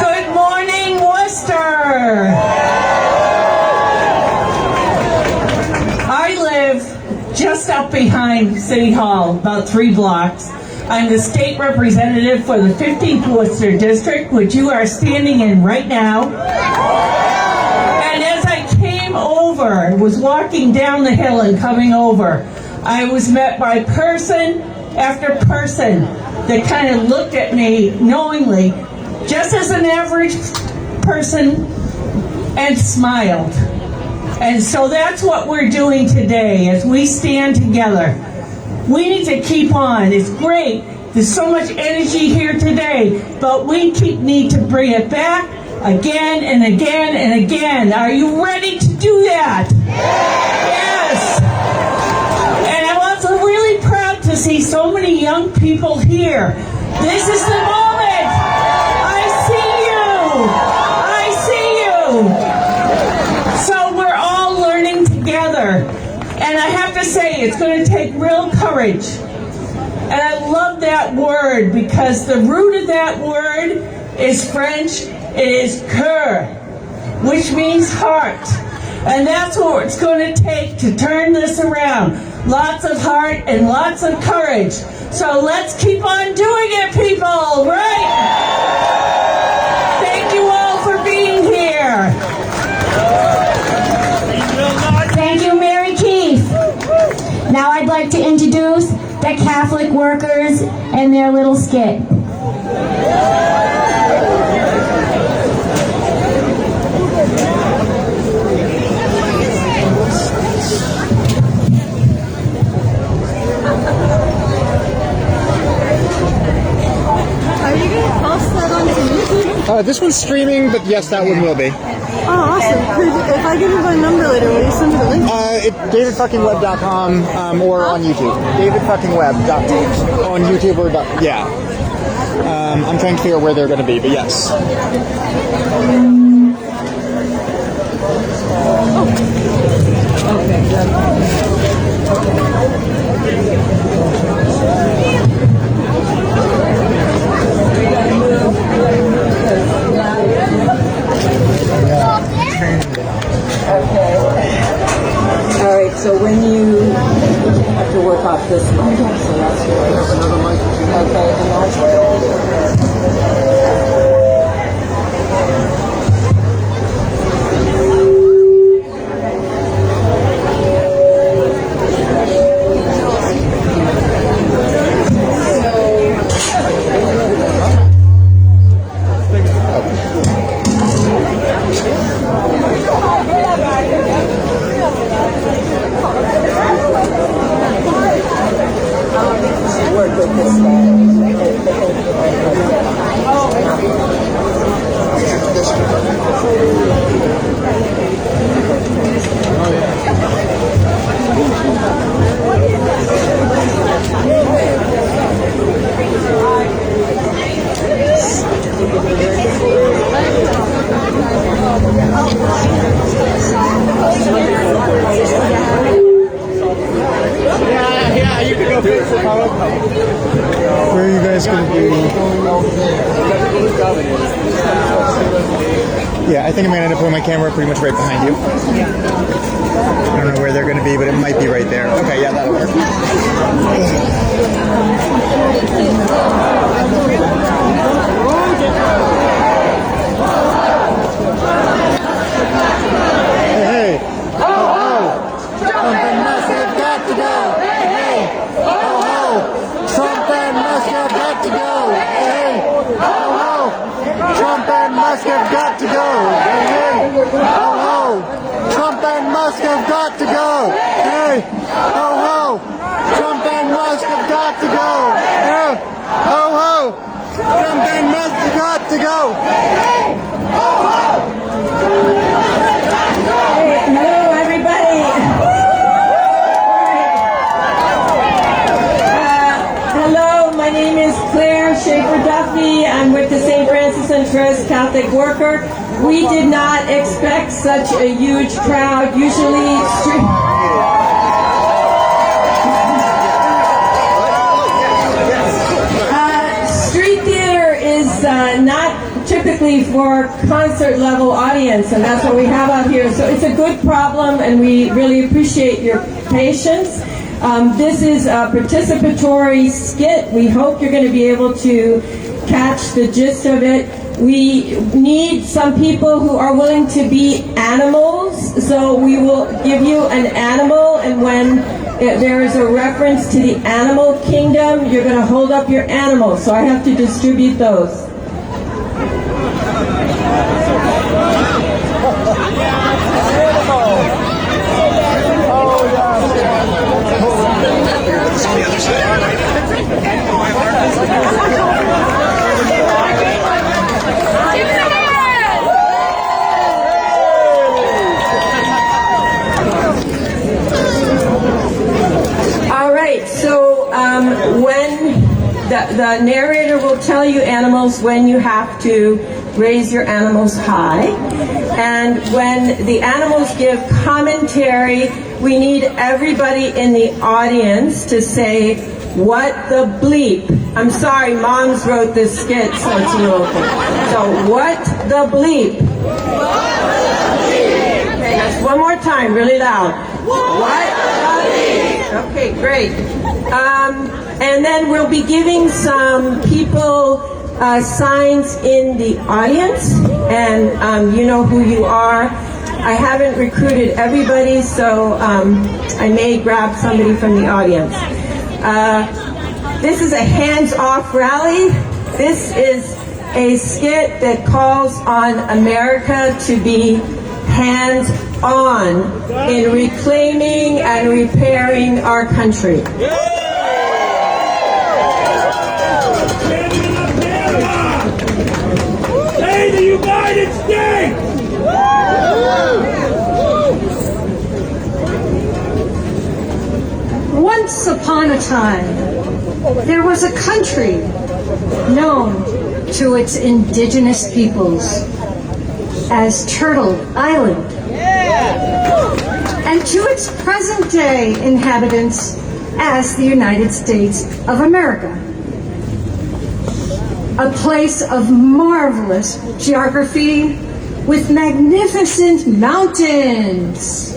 Good morning, Worcester. I live just up behind City Hall, about 3 blocks. I'm the state representative for the 15th Worcester District, which you are standing in right now. And as I came over, was walking down the hill and coming over, I was met by person after person that kind of looked at me knowingly, just as an average person, and smiled. And so that's what we're doing today as we stand together. We need to keep on. It's great. There's so much energy here today, but we need to bring it back again and again and again. Are you ready to do that? Yes. And I'm also really proud to see so many young people here. This is the moment. I see you. So we're all learning together. And I have to say, it's going to take real courage. And I love that word because the root of that word is French. It is cœur, which means heart. And that's what it's going to take to turn this around. Lots of heart and lots of courage. So let's keep on doing it, people, right? Thank you all for being here. Thank you, Mary Keith. Now I'd like to introduce the Catholic workers and their little skit. Are you going to post that onto YouTube? This one's streaming, but yes, that one will be. Oh, awesome. If I give you my number later, will you send me the link? DavidFuckingWeb.com or on YouTube. DavidFuckingWeb.com on YouTube or yeah. I'm trying to figure out where they're going to be, but yes. All right, so when you have to work off this mic, so that's yours. Okay, and that's work with this guy. Yeah, you can go fix it. Where are you guys going to be? Yeah, I think I'm going to end up putting my camera pretty much right behind you. I don't know where they're going to be, but it might be right there. Okay, yeah, that'll work. Hey, ho, ho! Trump and Musk have got to go! Hey, ho, ho! Trump and Musk have got to go! Hey, ho, ho! Trump and Musk have got to go! Hey, ho, ho! Trump and Musk have got to go! Hey, ho, ho! Trump and Musk have got to go! Hey, ho, ho! Trump and Musk have got to go! Hey, ho, ho! Hello, everybody. Hello, my name is Claire Schaefer-Duffy. I'm with the St. Francis and Therese Catholic Worker. We did not expect such a huge crowd. Usually, street theater is not typically for concert level audience, and that's what we have out here. So it's a good problem, and we really appreciate your patience. This is a participatory skit. We hope you're going to be able to catch the gist of it. We need some people who are willing to be animals, so we will give you an animal, and when there is a reference to the animal kingdom, you're going to hold up your animal. So I have to distribute those. All right, so when the narrator will tell you animals when you have to raise your animals high, and when the animals give commentary, we need everybody in the audience to say, "What the bleep?" I'm sorry, moms wrote this skit, so it's a little bit. So, what the bleep? Okay, that's one more time, really loud. What the bleep? Okay, great. And then we'll be giving some people signs in the audience, and you know who you are. I haven't recruited everybody, so I may grab somebody from the audience. This is a hands-off rally. This is a skit that calls on America to be hands-on in reclaiming and repairing our country. Hey, the United States! Once upon a time, there was a country known to its indigenous peoples as Turtle Island, and to its present-day inhabitants as the United States of America. A place of marvelous geography with magnificent mountains.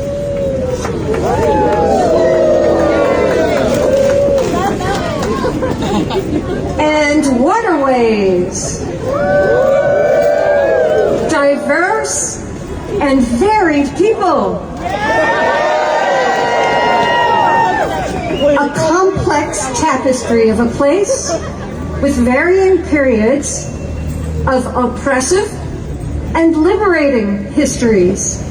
And waterways. Diverse and varied people. A complex tapestry of a place with varying periods of oppressive and liberating histories.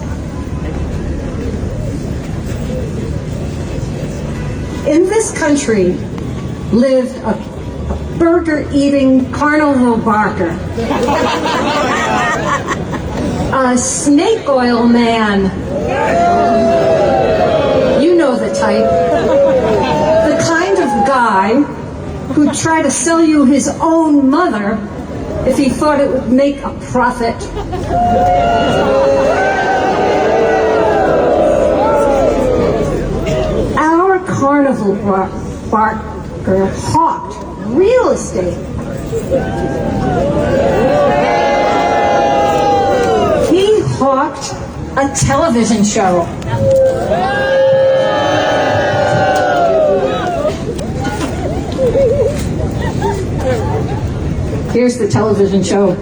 In this country lived a burger-eating carnival barker, a snake oil man. You know the type. The kind of guy who'd try to sell you his own mother if he thought it would make a profit. Our carnival barker hawked real estate. He hawked a television show. Here's the television show.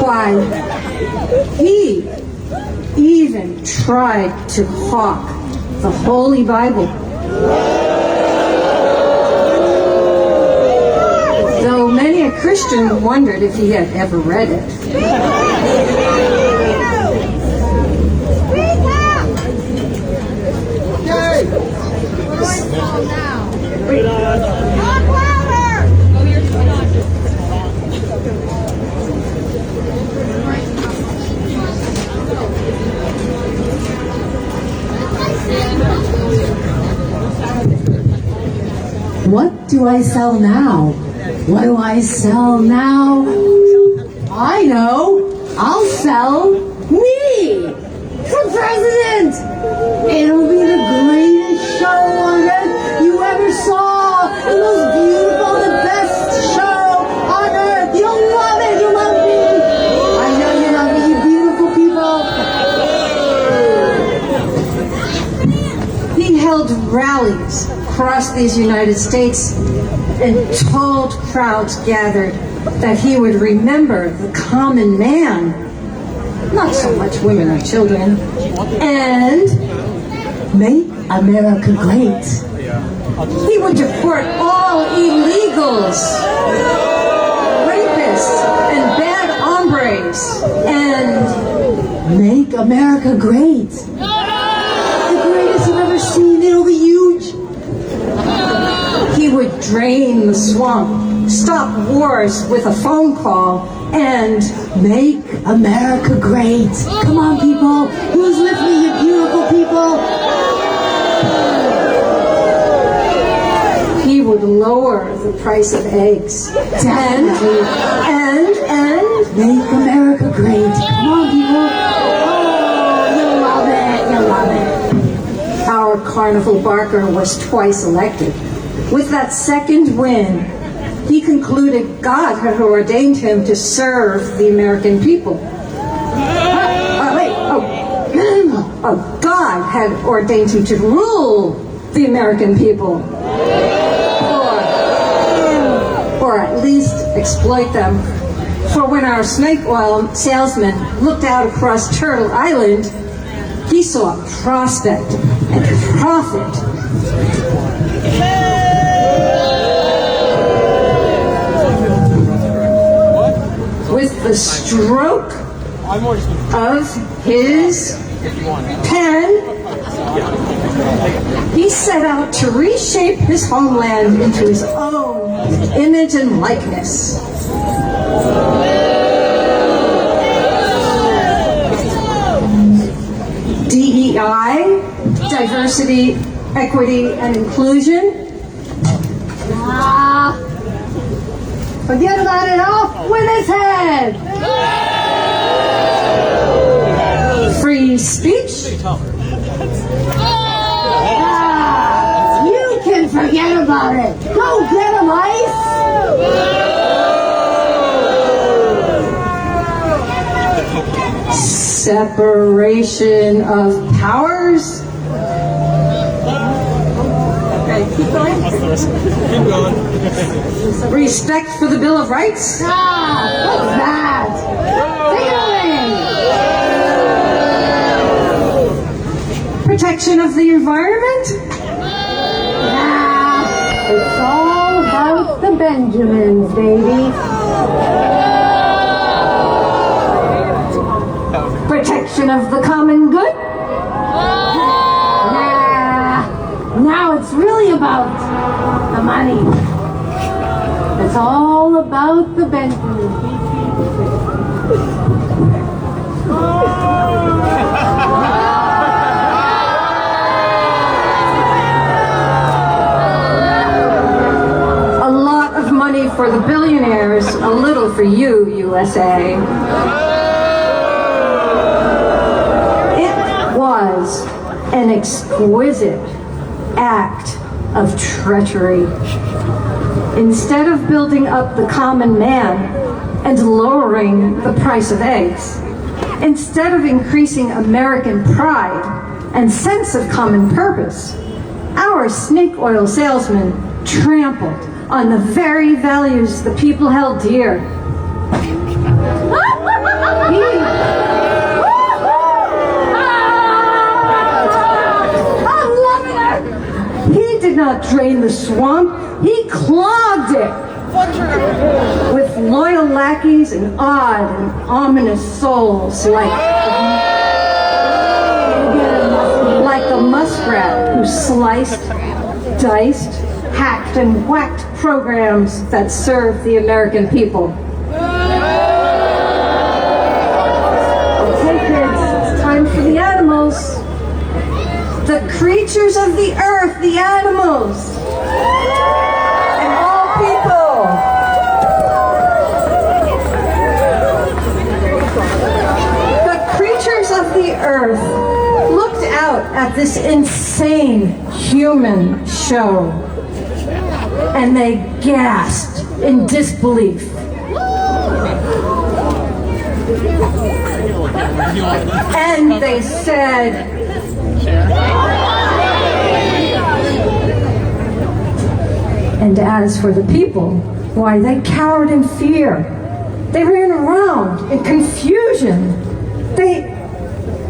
Why, he even tried to hawk the Holy Bible. Though many a Christian wondered if he had ever read it. What do I sell now? What do I sell now? I know. I'll sell me for president. It'll be the greatest show on earth you ever saw. The most beautiful, the best show on earth. You'll love it. You love me. I know you love me, you beautiful people. He held rallies across these United States, and told crowds gathered that he would remember the common man, not so much women or children, and make America great. He would deport all illegals, rapists, and bad eggs and make America great. The greatest you've ever seen. It'll be huge. He would drain the swamp, stop wars with a phone call, and make America great. Come on, people. Who's with me, you beautiful people? He would lower the price of eggs and make America great. Come on, people. Oh, you love it. You love it. Our carnival barker was twice elected. With that second win, he concluded God had ordained him to serve the American people. God had ordained him to rule the American people. Or at least exploit them. For when our snake oil salesman looked out across Turtle Island, he saw a prospect and profit. With the stroke of his pen, he set out to reshape his homeland into his own image and likeness. DEI, diversity, equity, and inclusion. Forget about it, off with his head. Free speech. You can forget about it. Go get him, Ice. Separation of powers. Okay, keep going. Keep going. Respect for the Bill of Rights. What's that? Take it away. Protection of the environment. It's all about the Benjamins, baby. Protection of the common good. Now it's really about the money. It's all about the Benjamins. A lot of money for the billionaires, a little for you, USA. It was an exquisite act of treachery. Instead of building up the common man and lowering the price of eggs, instead of increasing American pride and sense of common purpose, our snake oil salesman trampled on the very values the people held dear. He did not drain the swamp, he clogged it with loyal lackeys and odd and ominous souls like the muskrat who sliced, diced, hacked, and whacked programs that serve the American people. Okay, kids, it's time for the animals. The creatures of the earth, the animals, and all people. The creatures of the earth looked out at this insane human show, and they gasped in disbelief. And they said, and as for the people, why, they cowered in fear. They ran around in confusion.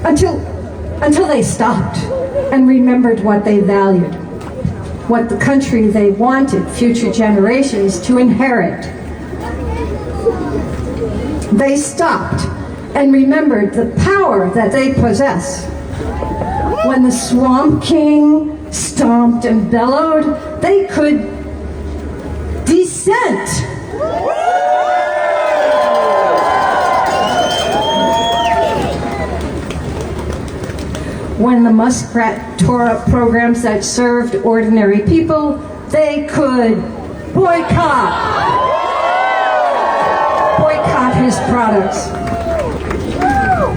Until they stopped and remembered what they valued, what the country they wanted future generations to inherit. they stopped and remembered the power that they possess. When the Swamp King stomped and bellowed, they could dissent. When the muskrat tore up programs that served ordinary people, they could boycott his products.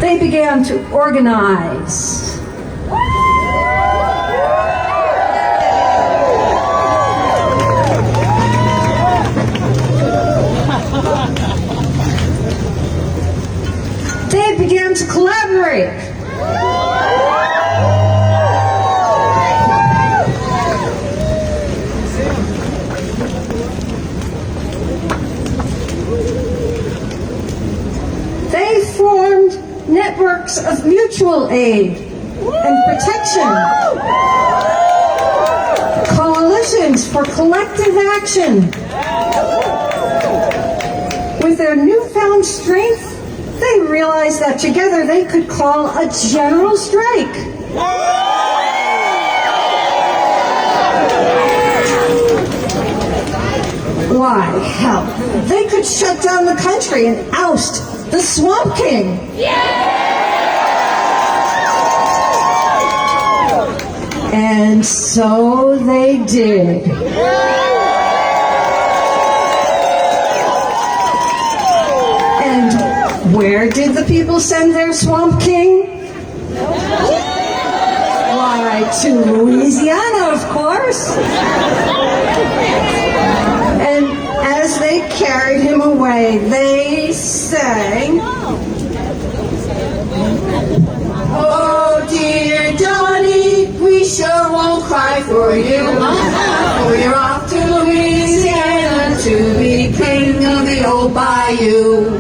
They began to organize. They began to collaborate. They formed networks of mutual aid and protection, coalitions for collective action. With their newfound strength, they realized that together they could call a general strike. Why, hell, they could shut down the country and oust the Swamp King. And so they did. And where did the people send their Swamp King? Why, to Louisiana, of course. And as they carried him away, they sang, "Oh dear Johnny, we sure won't cry for you, for you're off to Louisiana to be king of the old bayou."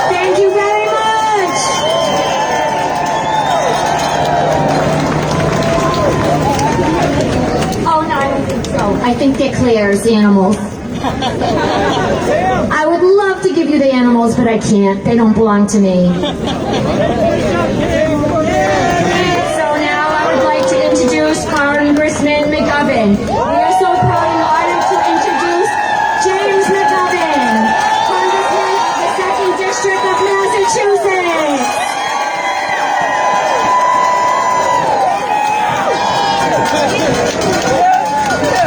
Thank you very much. Oh, no, I don't think so. I think they're clear as the animals. I would love to give you the animals, but I can't. They don't belong to me. So now I would like to introduce Congressman McGovern. We are so proud and honored to introduce James McGovern, Congressman of the 2nd District of Massachusetts.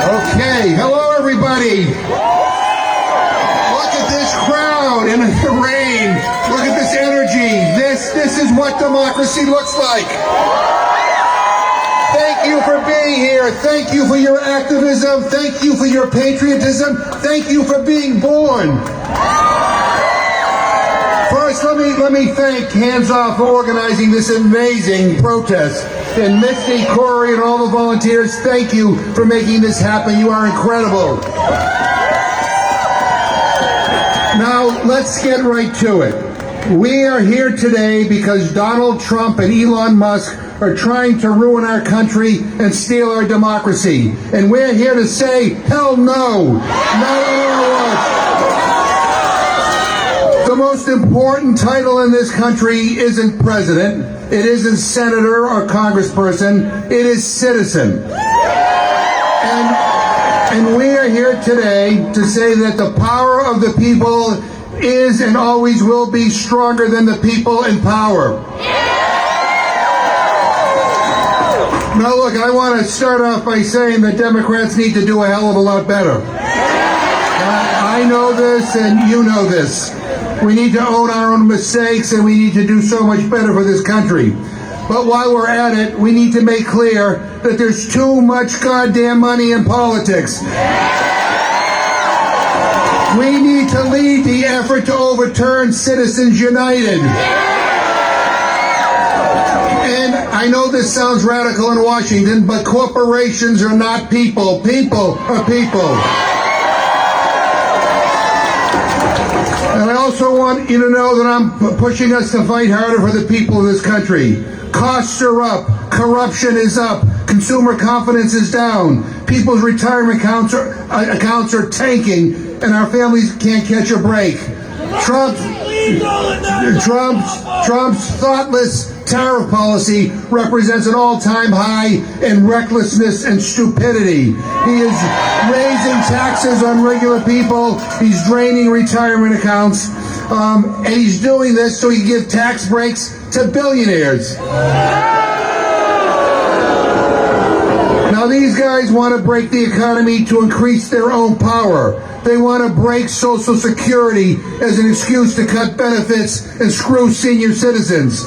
Okay, hello everybody. Look at this crowd in the rain. Look at this energy. This is what democracy looks like. Thank you for being here. Thank you for your activism. Thank you for your patriotism. Thank you for being born. First, let me thank Hands Off for organizing this amazing protest. And Misty, Corey, and all the volunteers, thank you for making this happen. You are incredible. Now, let's get right to it. We are here today because Donald Trump and Elon Musk are trying to ruin our country and steal our democracy. And we're here to say, hell no. Not on our watch. The most important title in this country isn't president. It isn't senator or congressperson. It is citizen. And we are here today to say that the power of the people is and always will be stronger than the people in power. Now look, I want to start off by saying that Democrats need to do a hell of a lot better. I know this and you know this. We need to own our own mistakes and we need to do so much better for this country. But while we're at it, we need to make clear that there's too much goddamn money in politics. We need to lead the effort to overturn Citizens United. And I know this sounds radical in Washington, but corporations are not people. People are people. And I also want you to know that I'm pushing us to fight harder for the people of this country. Costs are up, corruption is up, consumer confidence is down, people's retirement accounts are tanking, and our families can't catch a break. Trump's thoughtless tariff policy represents an all-time high in recklessness and stupidity. He is raising taxes on regular people. He's draining retirement accounts. And he's doing this so he can give tax breaks to billionaires. Now these guys want to break the economy to increase their own power. They want to break Social Security as an excuse to cut benefits and screw senior citizens.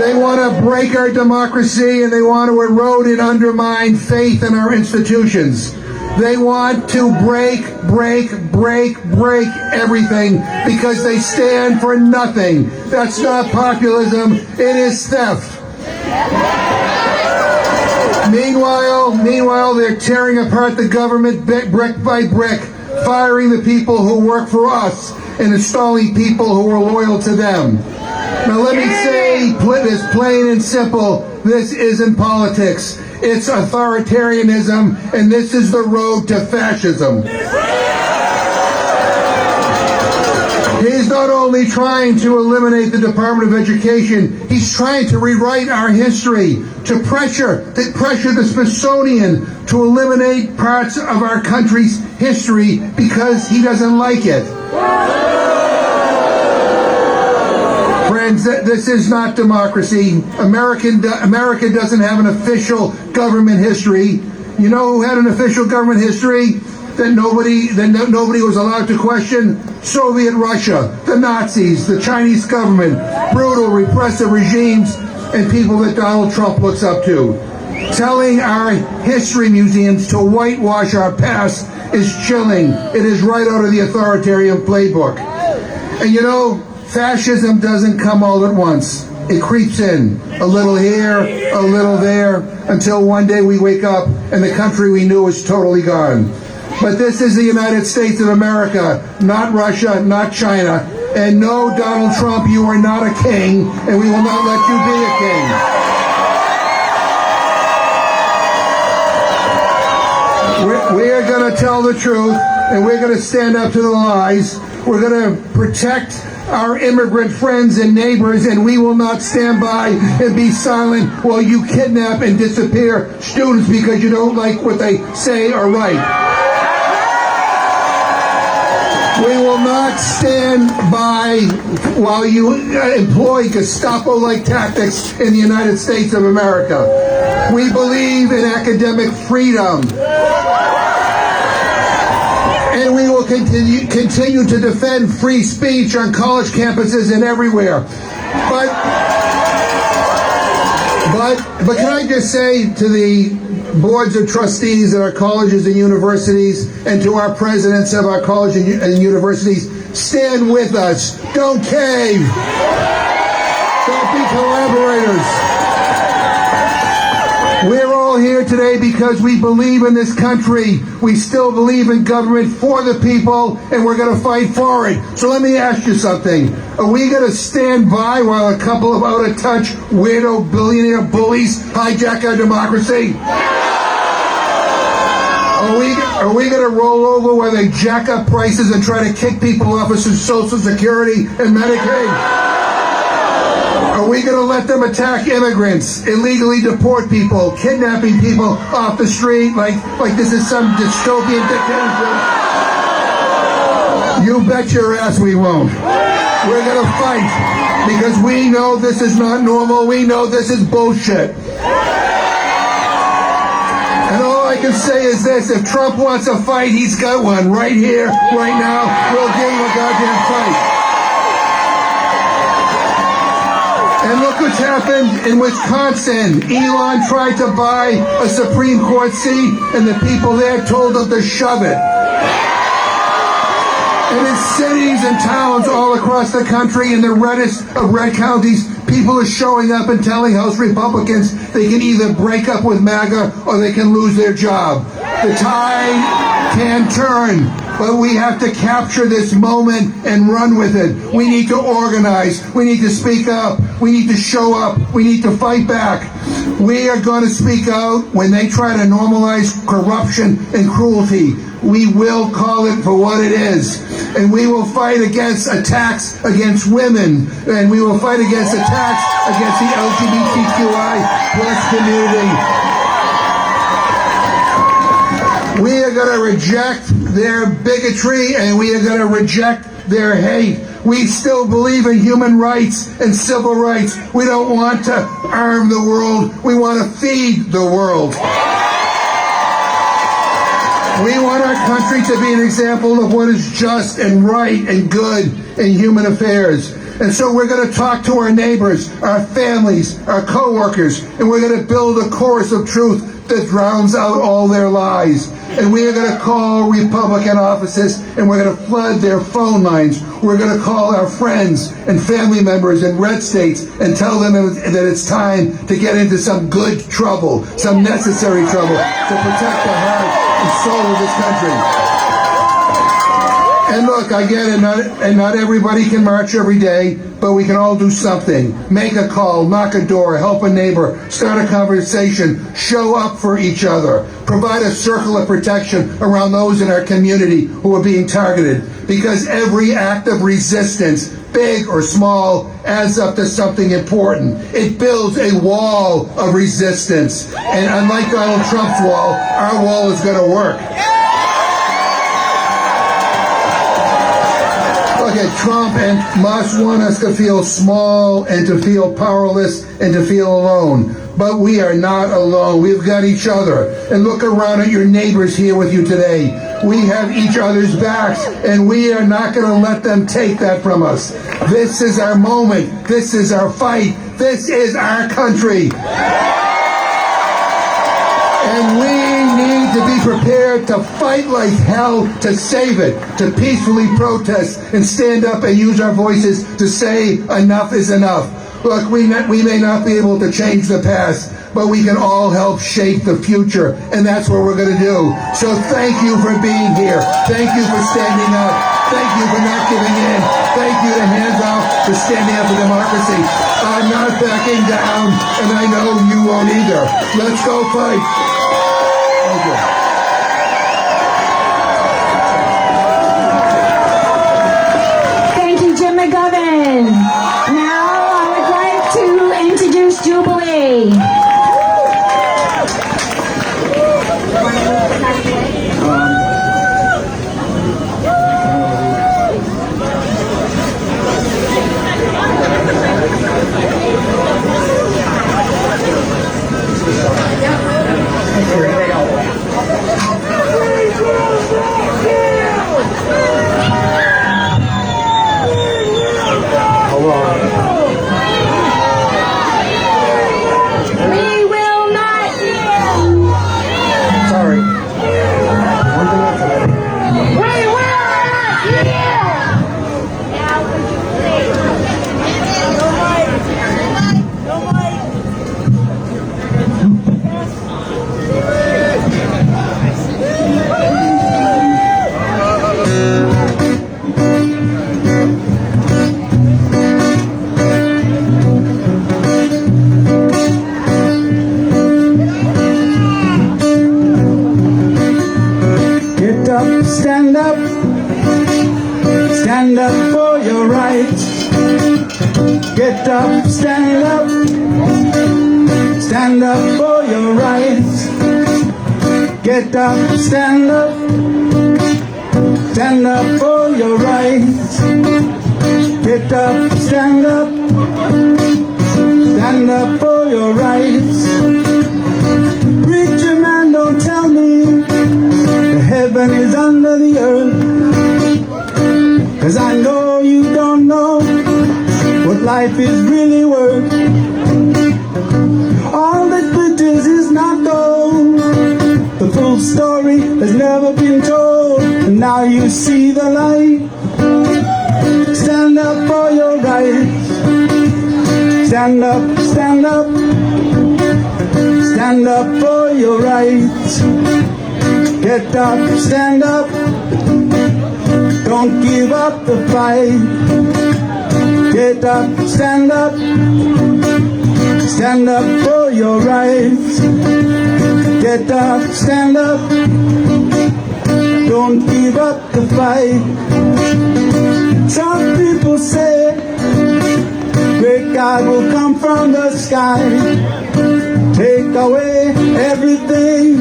They want to break our democracy, and they want to erode and undermine faith in our institutions. They want to break everything because they stand for nothing. That's not populism, it is theft. Meanwhile, they're tearing apart the government brick by brick, firing the people who work for us and installing people who are loyal to them. Now let me say this plain and simple, this isn't politics. It's authoritarianism, and this is the road to fascism. He's not only trying to eliminate the Department of Education, he's trying to rewrite our history, to pressure the Smithsonian to eliminate parts of our country's history because he doesn't like it. Friends, this is not democracy. America doesn't have an official government history. You know who had an official government history that nobody was allowed to question? Soviet Russia, the Nazis, the Chinese government, brutal, repressive regimes, and people that Donald Trump looks up to. Telling our history museums to whitewash our past is chilling. It is right out of the authoritarian playbook. And you know, fascism doesn't come all at once. It creeps in, a little here, a little there, until one day we wake up and the country we knew is totally gone. But this is the United States of America, not Russia, not China. And no, Donald Trump, you are not a king, and we will not let you be a king. We are going to tell the truth, and we're going to stand up to the lies. We're going to protect our immigrant friends and neighbors, and we will not stand by and be silent while you kidnap and disappear students because you don't like what they say or write. We will not stand by while you employ Gestapo-like tactics in the United States of America. We believe in academic freedom. And we will continue to defend free speech on college campuses and everywhere. But can I just say to the boards of trustees at our colleges and universities and to our presidents of our colleges and universities, stand with us. Don't cave. Don't be collaborators. We're all here today because we believe in this country. We still believe in government for the people, and we're going to fight for it. So let me ask you something. Are we going to stand by while a couple of out-of-touch, weirdo, billionaire bullies hijack our democracy? Are we going to roll over while they jack up prices and try to kick people off of Social Security and Medicaid? Are we going to let them attack immigrants, illegally deport people, kidnapping people off the street like this is some dystopian dictatorship? You bet your ass we won't. We're going to fight because we know this is not normal. We know this is bullshit. And all I can say is this, if Trump wants a fight, he's got one right here, right now. We'll give him a goddamn fight. And look what's happened in Wisconsin. Elon tried to buy a Supreme Court seat, and the people there told him to shove it. And in cities and towns all across the country, in the reddest of red counties, people are showing up and telling House Republicans they can either break up with MAGA or they can lose their job. The tide can turn. But we have to capture this moment and run with it. We need to organize. We need to speak up. We need to show up. We need to fight back. We are going to speak out when they try to normalize corruption and cruelty. We will call it for what it is. And we will fight against attacks against women. And we will fight against attacks against the LGBTQI plus community. We are going to reject their bigotry and we are going to reject their hate. We still believe in human rights and civil rights. We don't want to arm the world. We want to feed the world. We want our country to be an example of what is just and right and good in human affairs. And so we're going to talk to our neighbors, our families, our co-workers, and we're going to build a chorus of truth that drowns out all their lies. And we are going to call Republican offices and we're going to flood their phone lines. We're going to call our friends and family members in red states and tell them that it's time to get into some good trouble, some necessary trouble to protect the heart and soul of this country. And look, I get it, not everybody can march every day, but we can all do something. Make a call, knock a door, help a neighbor, start a conversation, show up for each other, provide a circle of protection around those in our community who are being targeted. Because every act of resistance, big or small, adds up to something important. It builds a wall of resistance. And unlike Donald Trump's wall, our wall is going to work. Trump and Musk want us to feel small and to feel powerless and to feel alone. But we are not alone. We've got each other. And look around at your neighbors here with you today. We have each other's backs, and we are not going to let them take that from us. This is our moment. This is our fight. This is our country. And we need to be prepared to fight like hell to save it, to peacefully protest and stand up and use our voices to say enough is enough. Look, we may not be able to change the past, but we can all help shape the future, and that's what we're going to do. So thank you for being here. Thank you for standing up. Thank you for not giving in. Thank you to Hands Off for standing up for democracy. I'm not backing down, and I know you won't either. Let's go fight. Thank you. Thank you, Jim McGovern. Now I would like to introduce Jubilee. Stand up for your rights. Get up, stand up. Stand up for your rights. Get up, stand up. Stand up for your rights. Get up, stand up. Stand up for your rights. Preacher man, don't tell me the heaven is under the earth. 'Cause I know you don't know what life is really worth. All that glitters is not gold. The full story has never been told. And now you see the light. Stand up for your rights. Stand up, stand up. Stand up for your rights. Get up, stand up. Don't give up the fight. Get up, stand up. Stand up for your rights. Get up, stand up. Don't give up the fight. Some people say great God will come from the sky, take away everything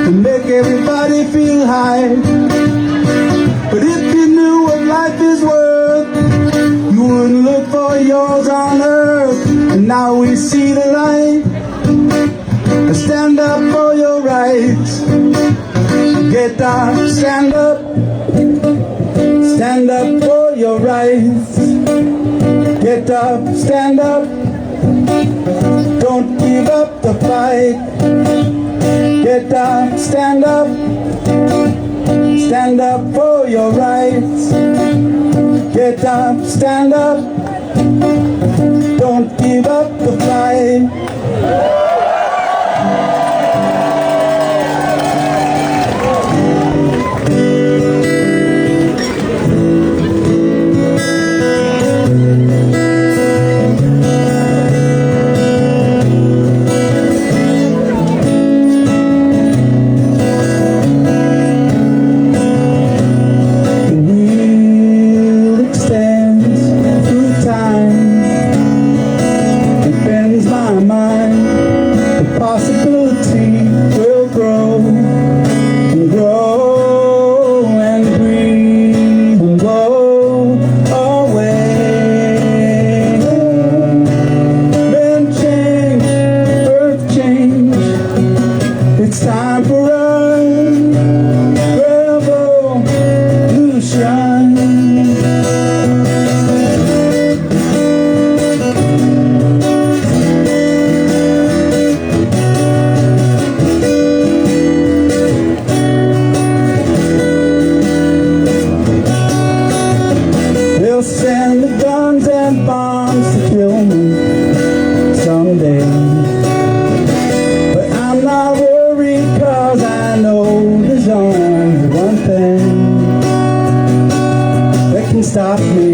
and make everybody feel high. But if you knew what life is worth, you wouldn't look for yours on earth. And now we see the light. Stand up for your rights. Get up, stand up. Stand up for your rights. Get up, stand up. Don't give up the fight. Get up, stand up. Stand up for your rights. Get up, stand up. Don't give up the fight. Stop me.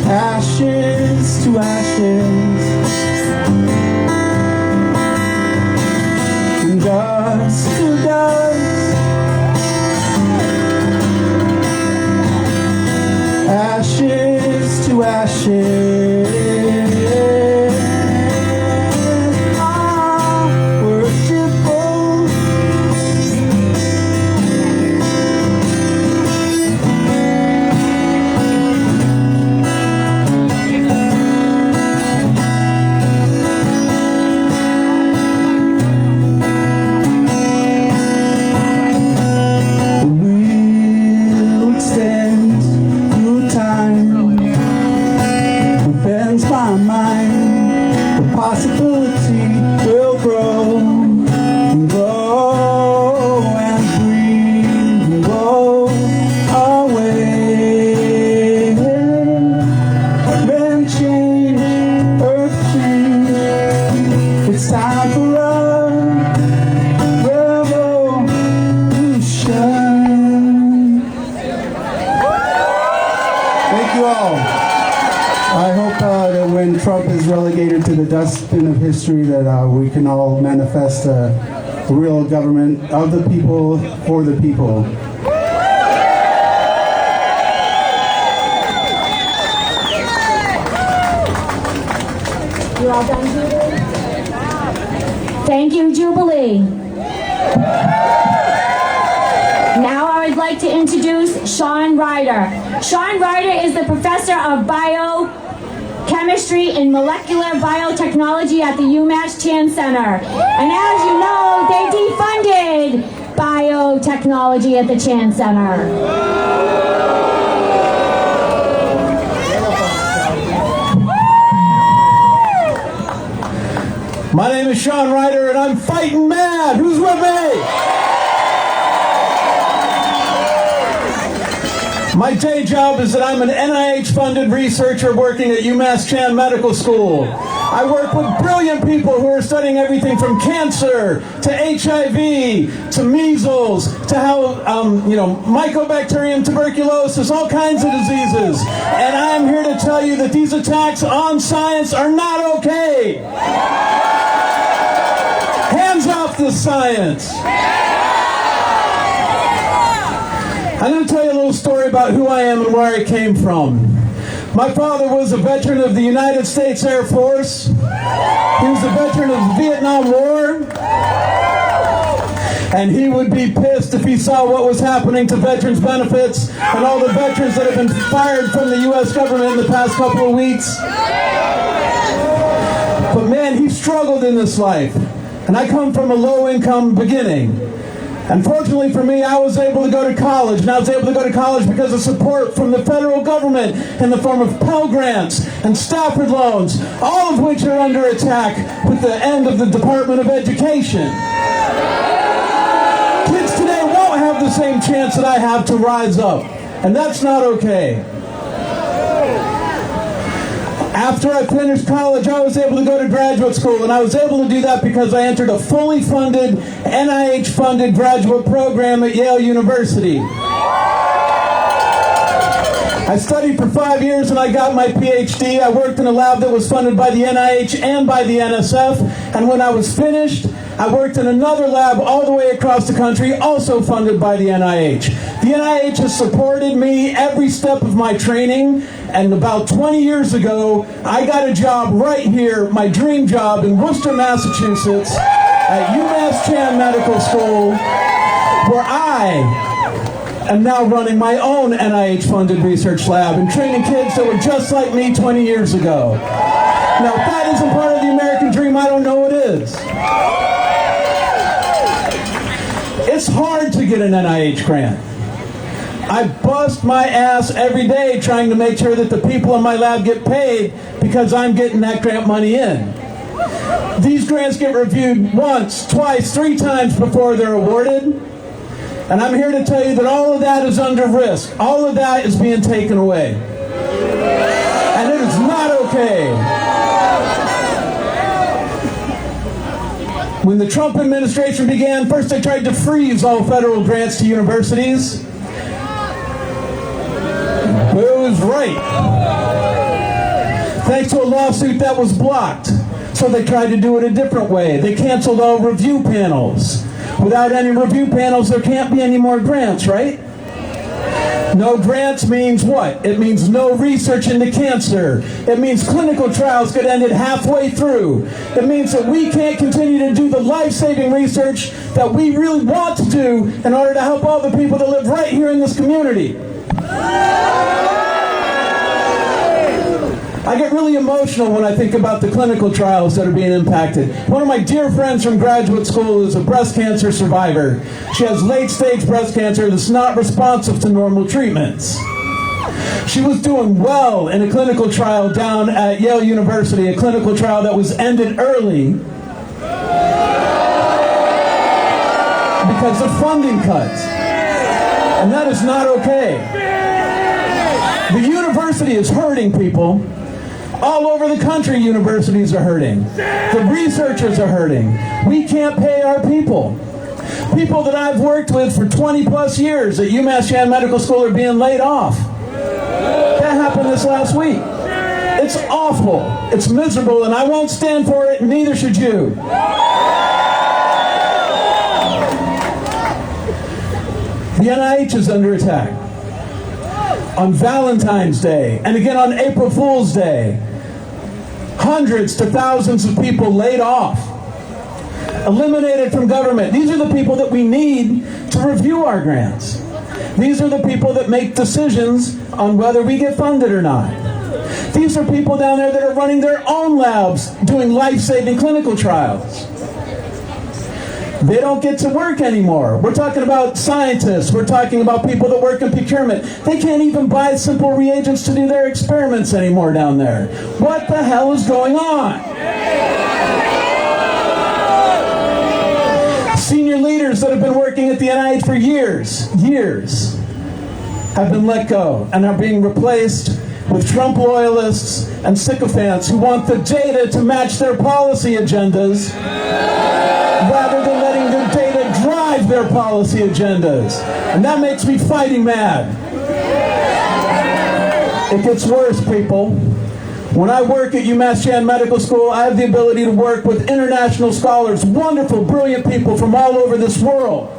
Ashes to ashes, and dust to dust. Ashes to ashes. into the dustbin of history that we can all manifest a real government of the people, for the people. You all done, Jubilee? Thank you, Jubilee. Now I would like to introduce Sean Ryder. Sean Ryder is the professor of biochemistry and molecular biotechnology at the UMass Chan Center. And as you know, they defunded biotechnology at the Chan Center. My name is Sean Ryder, and I'm fighting mad. Who's with me? My day job is that I'm an NIH-funded researcher working at UMass Chan Medical School. I work with brilliant people who are studying everything from cancer to HIV to measles to how, mycobacterium, tuberculosis, all kinds of diseases. And I'm here to tell you that these attacks on science are not okay. Hands off the science. I'm going to tell you a little story about who I am and where I came from. My father was a veteran of the United States Air Force. He was a veteran of the Vietnam War. And he would be pissed if he saw what was happening to veterans benefits and all the veterans that have been fired from the U.S. government in the past couple of weeks. But man, he struggled in this life. And I come from a low-income beginning. Unfortunately for me, I was able to go to college, and I was able to go to college because of support from the federal government in the form of Pell Grants and Stafford loans, all of which are under attack with the end of the Department of Education. Kids today won't have the same chance that I have to rise up, and that's not okay. After I finished college, I was able to go to graduate school, and I was able to do that because I entered a fully funded, NIH-funded graduate program at Yale University. I studied for 5 years and I got my PhD. I worked in a lab that was funded by the NIH and by the NSF, and when I was finished, I worked in another lab all the way across the country, also funded by the NIH. The NIH has supported me every step of my training, and about 20 years ago, I got a job right here, my dream job in Worcester, Massachusetts, at UMass Chan Medical School, where I am now running my own NIH-funded research lab and training kids that were just like me 20 years ago. Now, if that isn't part of the American dream, I don't know what is. It's hard to get an NIH grant. I bust my ass every day trying to make sure that the people in my lab get paid because I'm getting that grant money in. These grants get reviewed once, twice, 3 times before they're awarded. And I'm here to tell you that all of that is under risk. All of that is being taken away. And it is not okay. When the Trump administration began, first they tried to freeze all federal grants to universities. But it was right. Thanks to a lawsuit that was blocked. So they tried to do it a different way. They canceled all review panels. Without any review panels, there can't be any more grants, right? No grants means what? It means no research into cancer. It means clinical trials get ended halfway through. It means that we can't continue to do the life-saving research that we really want to do in order to help all the people that live right here in this community. I get really emotional when I think about the clinical trials that are being impacted. One of my dear friends from graduate school is a breast cancer survivor. She has late-stage breast cancer that's not responsive to normal treatments. She was doing well in a clinical trial down at Yale University, a clinical trial that was ended early because of funding cuts. And that is not okay. The university is hurting people. All over the country, universities are hurting. The researchers are hurting. We can't pay our people. People that I've worked with for 20 plus years at UMass Chan Medical School are being laid off. That happened this last week. It's awful. It's miserable, and I won't stand for it, and neither should you. The NIH is under attack. On Valentine's Day, and again on April Fool's Day, hundreds to thousands of people laid off, eliminated from government. These are the people that we need to review our grants. These are the people that make decisions on whether we get funded or not. These are people down there that are running their own labs, doing life-saving clinical trials. They don't get to work anymore. We're talking about scientists. We're talking about people that work in procurement. They can't even buy simple reagents to do their experiments anymore down there. What the hell is going on? Senior leaders that have been working at the NIH for years, have been let go and are being replaced with Trump loyalists and sycophants who want the data to match their policy agendas rather than letting their data drive their policy agendas. And that makes me fighting mad. It gets worse, people. When I work at UMass Chan Medical School, I have the ability to work with international scholars, wonderful, brilliant people from all over this world.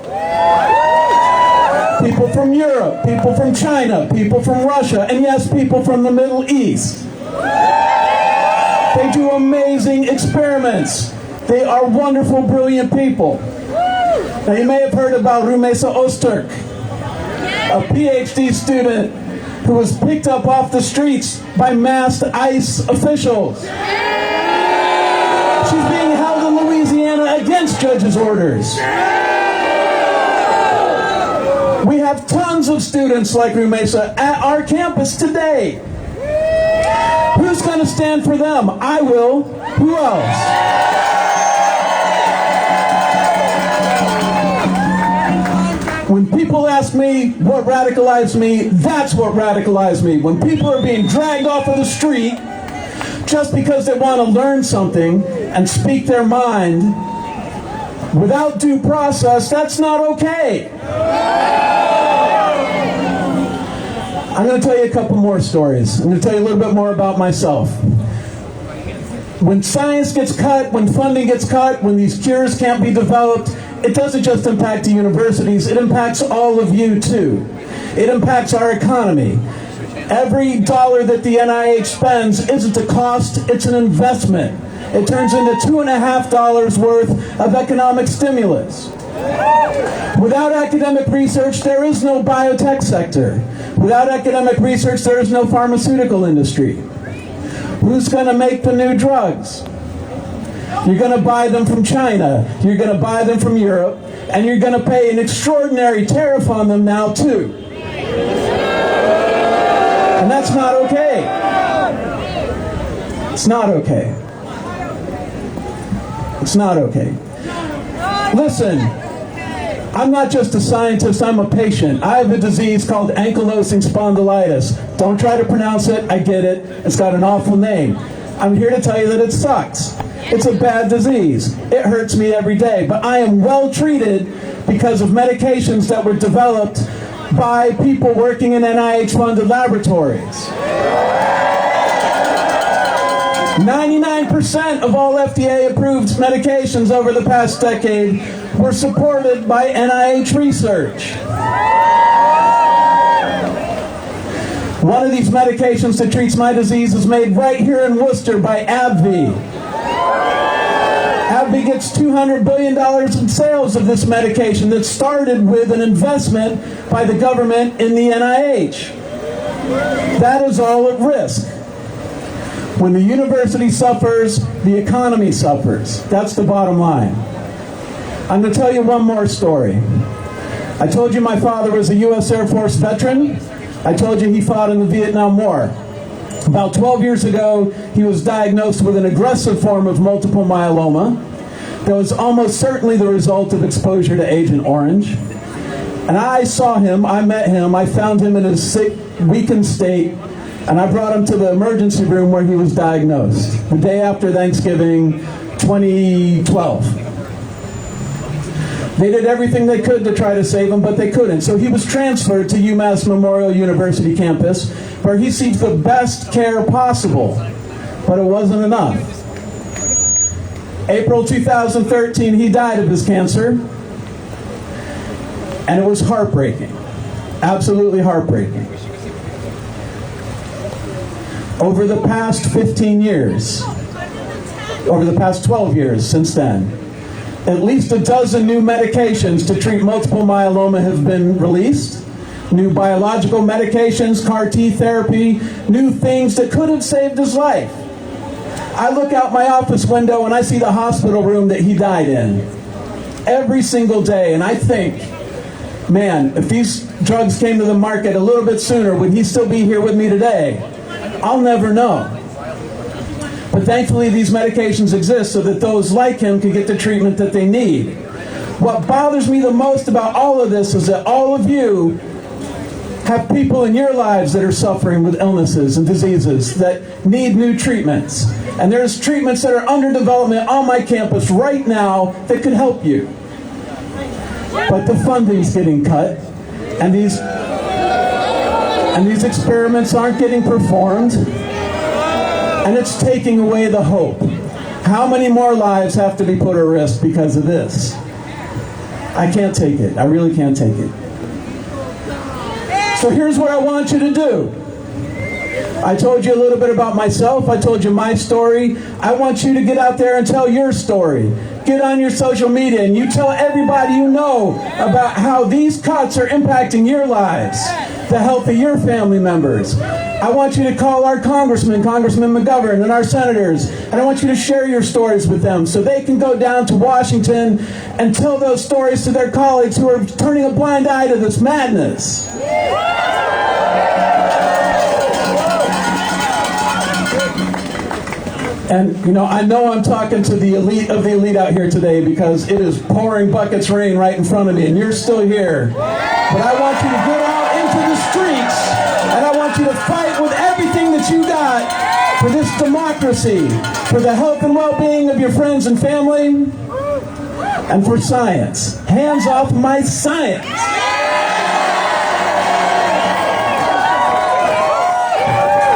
People from Europe, people from China, people from Russia, and yes, people from the Middle East. They do amazing experiments. They are wonderful, brilliant people. Now, you may have heard about Rumesa Öztürk, a PhD student who was picked up off the streets by masked ICE officials. She's being held in Louisiana against judges' orders. We have tons of students like Rumesa at our campus today. Who's going to stand for them? I will. Who else? When people ask me what radicalized me, that's what radicalized me. When people are being dragged off of the street just because they want to learn something and speak their mind without due process, that's not okay. I'm going to tell you a couple more stories. I'm going to tell you a little bit more about myself. When science gets cut, when funding gets cut, when these cures can't be developed, it doesn't just impact the universities, it impacts all of you too. It impacts our economy. Every dollar that the NIH spends isn't a cost, it's an investment. It turns into $2.50 worth of economic stimulus. Without academic research, there is no biotech sector. Without academic research, there is no pharmaceutical industry. Who's going to make the new drugs? You're going to buy them from China, you're going to buy them from Europe, and you're going to pay an extraordinary tariff on them now too. And that's not okay. It's not okay. It's not okay. Listen, I'm not just a scientist, I'm a patient. I have a disease called ankylosing spondylitis. Don't try to pronounce it, I get it. It's got an awful name. I'm here to tell you that it sucks. It's a bad disease. It hurts me every day, but I am well treated because of medications that were developed by people working in NIH-funded laboratories. 99% of all FDA-approved medications over the past decade were supported by NIH research. One of these medications that treats my disease is made right here in Worcester by AbbVie. AbbVie gets $200 billion in sales of this medication that started with an investment by the government in the NIH. That is all at risk. When the university suffers, the economy suffers. That's the bottom line. I'm going to tell you one more story. I told you my father was a U.S. Air Force veteran. I told you he fought in the Vietnam War. About 12 years ago, he was diagnosed with an aggressive form of multiple myeloma that was almost certainly the result of exposure to Agent Orange. And I saw him, I met him, I found him in a sick, weakened state, and I brought him to the emergency room where he was diagnosed, the day after Thanksgiving, 2012. They did everything they could to try to save him, but they couldn't. So he was transferred to UMass Memorial University campus, where he received the best care possible. but it wasn't enough. April 2013, he died of his cancer, and it was heartbreaking, absolutely heartbreaking. Over the past 15 years, over the past 12 years since then, at least a dozen new medications to treat multiple myeloma have been released. New biological medications, CAR T therapy, new things that could have saved his life. I look out my office window and I see the hospital room that he died in every single day, and I think, man, if these drugs came to the market a little bit sooner, would he still be here with me today? I'll never know. But thankfully these medications exist so that those like him can get the treatment that they need. What bothers me the most about all of this is that all of you have people in your lives that are suffering with illnesses and diseases that need new treatments. And there's treatments that are under development on my campus right now that could help you. But the funding's getting cut, and these experiments aren't getting performed, and it's taking away the hope. How many more lives have to be put at risk because of this? I can't take it. I really can't take it. So here's what I want you to do. I told you a little bit about myself. I told you my story. I want you to get out there and tell your story. Get on your social media and you tell everybody you know about how these cuts are impacting your lives, the health of your family members. I want you to call our Congressman McGovern, and our senators, and I want you to share your stories with them so they can go down to Washington and tell those stories to their colleagues who are turning a blind eye to this madness. And, you know I'm talking to the elite of the elite out here today because it is pouring buckets rain right in front of me, and you're still here. But I want you to get out into the streets, and I want you to fight with everything that you got for this democracy, for the health and well-being of your friends and family, and for science. Hands off my science.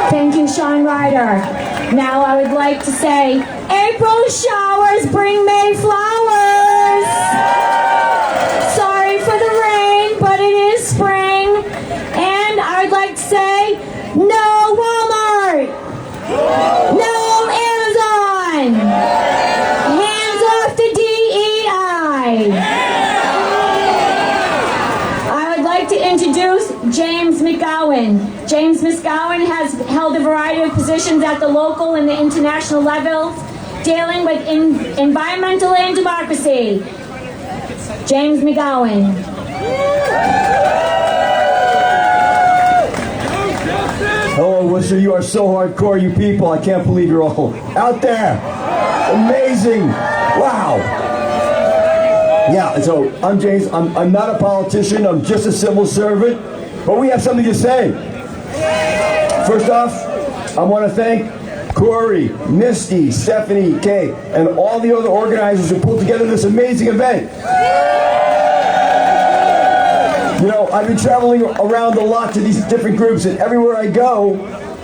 Thank you, Sean Ryder. Now I would like to say, April showers bring May flowers. Sorry for the rain, but it is spring. And I would like to say, no Walmart. No Amazon. Hands off the DEI. I would like to introduce James McGowan. James McGowan has held a variety of positions at the local and the international levels, dealing with environmental and democracy. James McGowan. Hello, Worcester. You are so hardcore, you people. I can't believe you're all out there. Amazing. Wow. Yeah, so I'm James. I'm not a politician. I'm just a civil servant. But we have something to say. First off, I want to thank Corey, Misty, Stephanie, Kay, and all the other organizers who pulled together this amazing event. You know, I've been traveling around a lot to these different groups, and everywhere I go,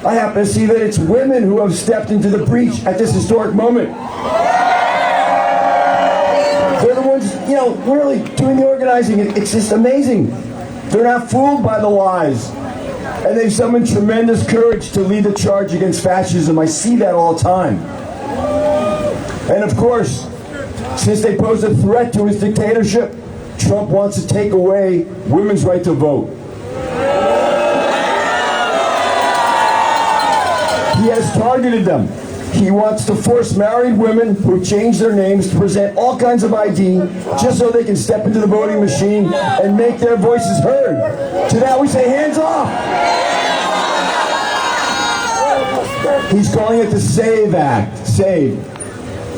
I happen to see that it's women who have stepped into the breach at this historic moment. They're the ones, you know, really doing the organizing. It's just amazing. They're not fooled by the lies. And they've summoned tremendous courage to lead the charge against fascism. I see that all the time. And of course, since they pose a threat to his dictatorship, Trump wants to take away women's right to vote. He has targeted them. He wants to force married women who change their names to present all kinds of ID just so they can step into the voting machine and make their voices heard. To that we say, hands off! He's calling it the SAVE Act. SAVE.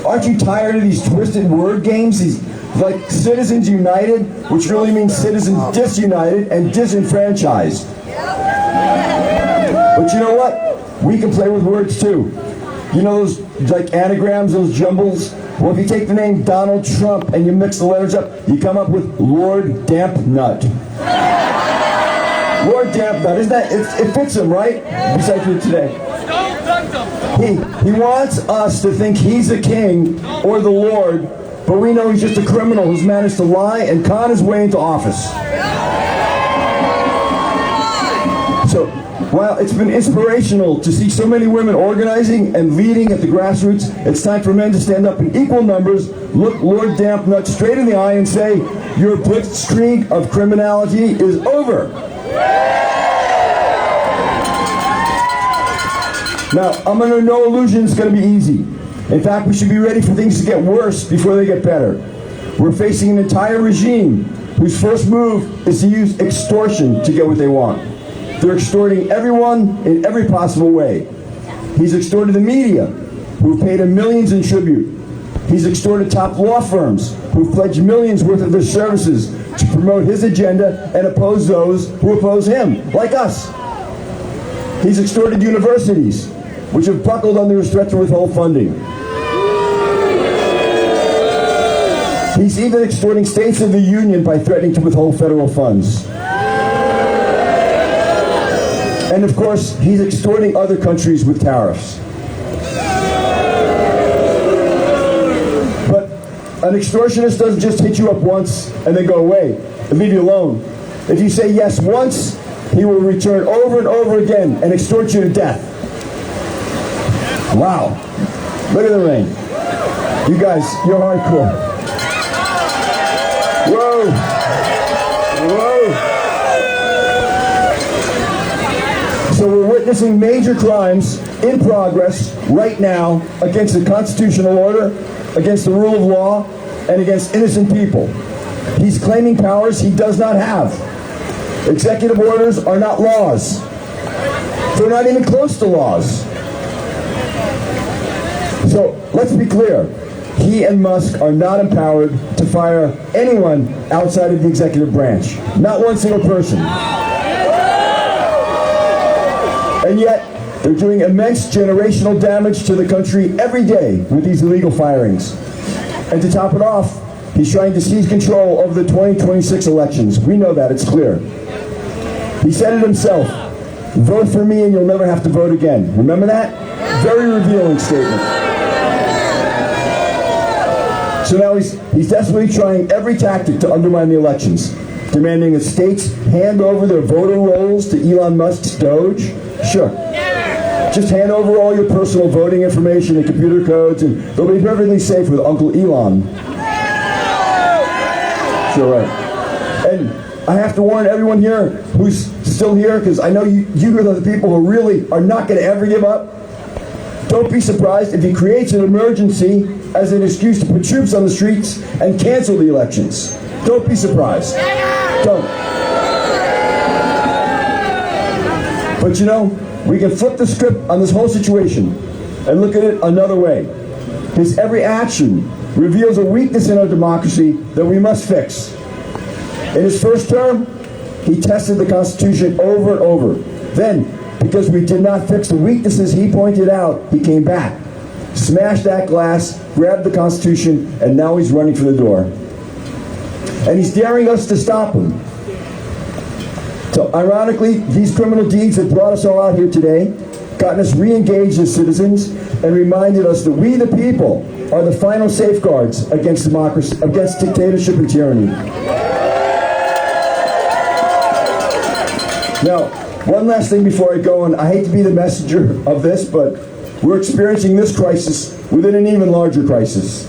Aren't you tired of these twisted word games? These, like Citizens United, which really means Citizens Disunited and Disenfranchised. But you know what? We can play with words too. You know those like anagrams, those jumbles? Well, if you take the name Donald Trump and you mix the letters up, you come up with Lord Damp Nut. Lord Damp Nut, isn't that, it fits him, right? Besides you today. He wants us to think he's a king or the Lord, but we know he's just a criminal who's managed to lie and con his way into office. So, while it's been inspirational to see so many women organizing and leading at the grassroots, it's time for men to stand up in equal numbers, look Lord Dampnut straight in the eye and say, your blitzkrieg of criminality is over. Now, I'm under no illusion it's going to be easy. In fact, we should be ready for things to get worse before they get better. We're facing an entire regime whose first move is to use extortion to get what they want. They're extorting everyone in every possible way. He's extorted the media, who've paid him millions in tribute. He's extorted top law firms, who've pledged millions worth of their services to promote his agenda and oppose those who oppose him, like us. He's extorted universities, which have buckled under his threat to withhold funding. He's even extorting states of the union by threatening to withhold federal funds. And of course, he's extorting other countries with tariffs. But an extortionist doesn't just hit you up once and then go away and leave you alone. If you say yes once, he will return over and over again and extort you to death. Wow. Look at the rain. You guys, you're hardcore. Whoa. Whoa. So we're witnessing major crimes in progress right now against the constitutional order, against the rule of law, and against innocent people. He's claiming powers he does not have. Executive orders are not laws. They're not even close to laws. So let's be clear. He and Musk are not empowered to fire anyone outside of the executive branch. Not one single person. And yet, they're doing immense generational damage to the country every day with these illegal firings. And to top it off, he's trying to seize control over the 2026 elections. We know that, it's clear. He said it himself, vote for me and you'll never have to vote again. Remember that? Very revealing statement. So now he's desperately trying every tactic to undermine the elections, demanding that states hand over their voter rolls to Elon Musk's Doge. Sure. Just hand over all your personal voting information and computer codes and they'll be perfectly safe with Uncle Elon. Sure, right. And I have to warn everyone here who's still here, because I know you are the people who really are not going to ever give up. Don't be surprised if he creates an emergency as an excuse to put troops on the streets and cancel the elections. Don't be surprised. Don't. But you know, we can flip the script on this whole situation and look at it another way. His every action reveals a weakness in our democracy that we must fix. In his first term, he tested the Constitution over and over. Then, because we did not fix the weaknesses he pointed out, he came back, smashed that glass, grabbed the Constitution, and now he's running for the door. And he's daring us to stop him. So, ironically, these criminal deeds that brought us all out here today, gotten us re-engaged as citizens, and reminded us that we, the people, are the final safeguards against democracy, against dictatorship and tyranny. Now, one last thing before I go, and I hate to be the messenger of this, but we're experiencing this crisis within an even larger crisis.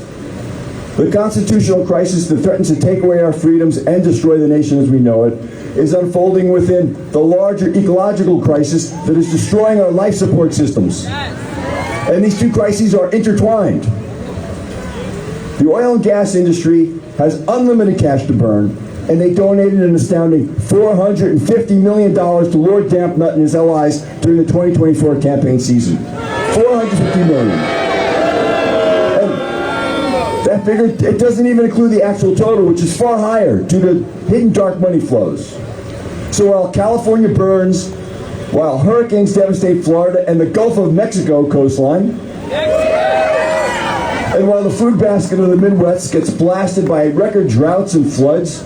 The constitutional crisis that threatens to take away our freedoms and destroy the nation as we know it is unfolding within the larger ecological crisis that is destroying our life support systems. And these two crises are intertwined. The oil and gas industry has unlimited cash to burn, and they donated an astounding $450 million to Lord Dampnut and his allies during the 2024 campaign season. $450 million. And that figure, it doesn't even include the actual total, which is far higher due to hidden dark money flows. So while California burns, while hurricanes devastate Florida and the Gulf of Mexico coastline, and while the food basket of the Midwest gets blasted by record droughts and floods,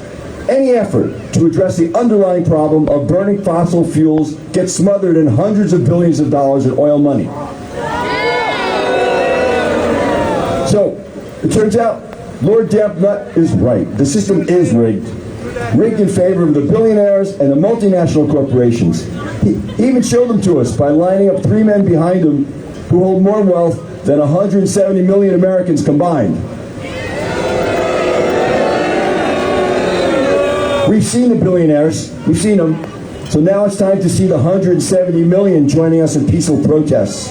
any effort to address the underlying problem of burning fossil fuels gets smothered in hundreds of billions of dollars in oil money. It turns out Lord Dampnut is right. The system is rigged. Rigged in favor of the billionaires and the multinational corporations. He even showed them to us by lining up 3 men behind him who hold more wealth than 170 million Americans combined. We've seen the billionaires. We've seen them. So now it's time to see the 170 million joining us in peaceful protests.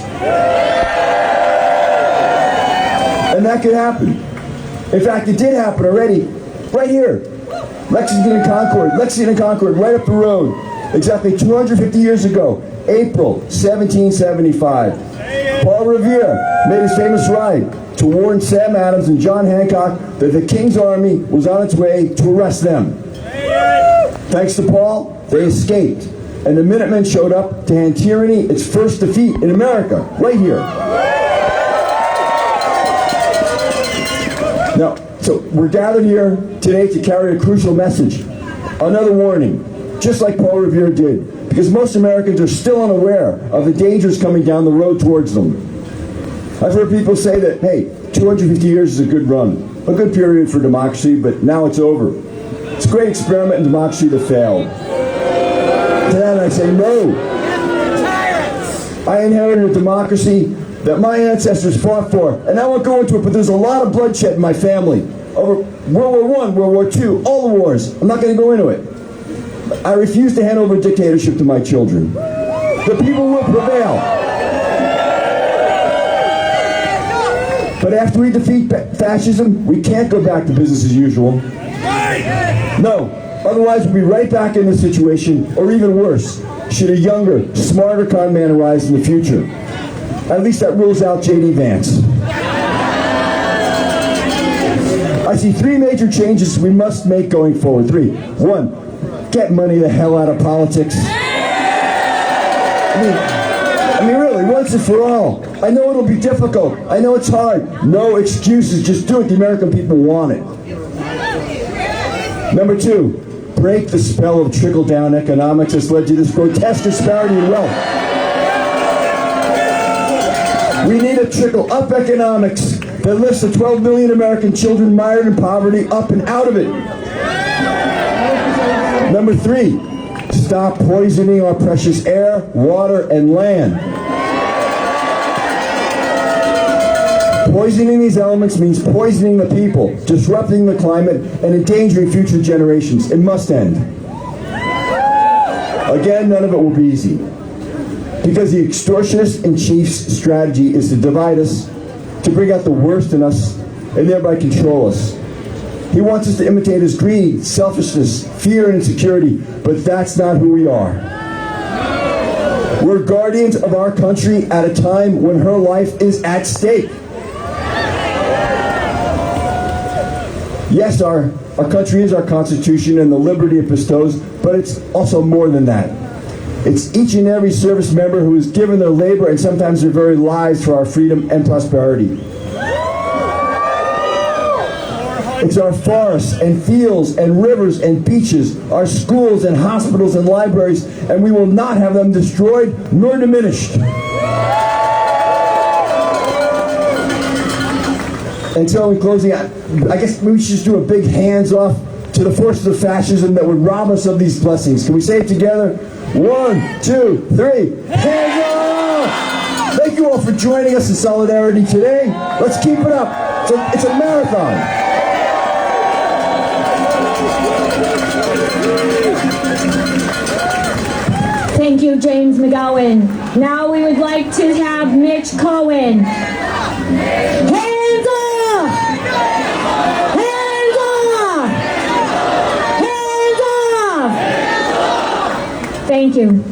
And that could happen. In fact, it did happen already, right here. Lexington and Concord, right up the road. Exactly 250 years ago, April 1775. Paul Revere made his famous ride to warn Sam Adams and John Hancock that the King's Army was on its way to arrest them. Thanks to Paul, they escaped, and the Minutemen showed up to hand tyranny its first defeat in America, right here. Now, so we're gathered here today to carry a crucial message, another warning, just like Paul Revere did, because most Americans are still unaware of the dangers coming down the road towards them. I've heard people say that, hey, 250 years is a good run, a good period for democracy, but now it's over. It's a great experiment in democracy that failed. To that I say no. I inherited a democracy that my ancestors fought for, and I won't go into it, but there's a lot of bloodshed in my family over World War I, World War II, all the wars. I'm not going to go into it. I refuse to hand over dictatorship to my children. The people will prevail. But after we defeat fascism, we can't go back to business as usual. No, otherwise we'll be right back in this situation, or even worse, should a younger, smarter con man arise in the future. At least that rules out J.D. Vance. I see 3 major changes we must make going forward. 3. 1, get money the hell out of politics. I mean, really, once and for all. I know it'll be difficult. I know it's hard. No excuses. Just do it. The American people want it. Number 2, break the spell of trickle-down economics that's led to this grotesque disparity in wealth. We need a trickle-up economics that lifts the 12 million American children mired in poverty up and out of it. Number 3, stop poisoning our precious air, water, and land. Poisoning these elements means poisoning the people, disrupting the climate, and endangering future generations. It must end. Again, none of it will be easy. Because the extortionist-in-chief's strategy is to divide us, to bring out the worst in us, and thereby control us. He wants us to imitate his greed, selfishness, fear, and insecurity, but that's not who we are. We're guardians of our country at a time when her life is at stake. Yes, our country is our Constitution and the liberty it bestows, but it's also more than that. It's each and every service member who has given their labor and sometimes their very lives for our freedom and prosperity. It's our forests and fields and rivers and beaches, our schools and hospitals and libraries, and we will not have them destroyed nor diminished. And so in closing, I guess we should just do a big hands-off to the forces of fascism that would rob us of these blessings. Can we say it together? 1, 2, 3, hands off! Thank you all for joining us in solidarity today. Let's keep it up. It's a marathon. Thank you, James McGowan. Now we would like to have Mitch Cohen. Hands off! Hands off! Hands off! Thank you.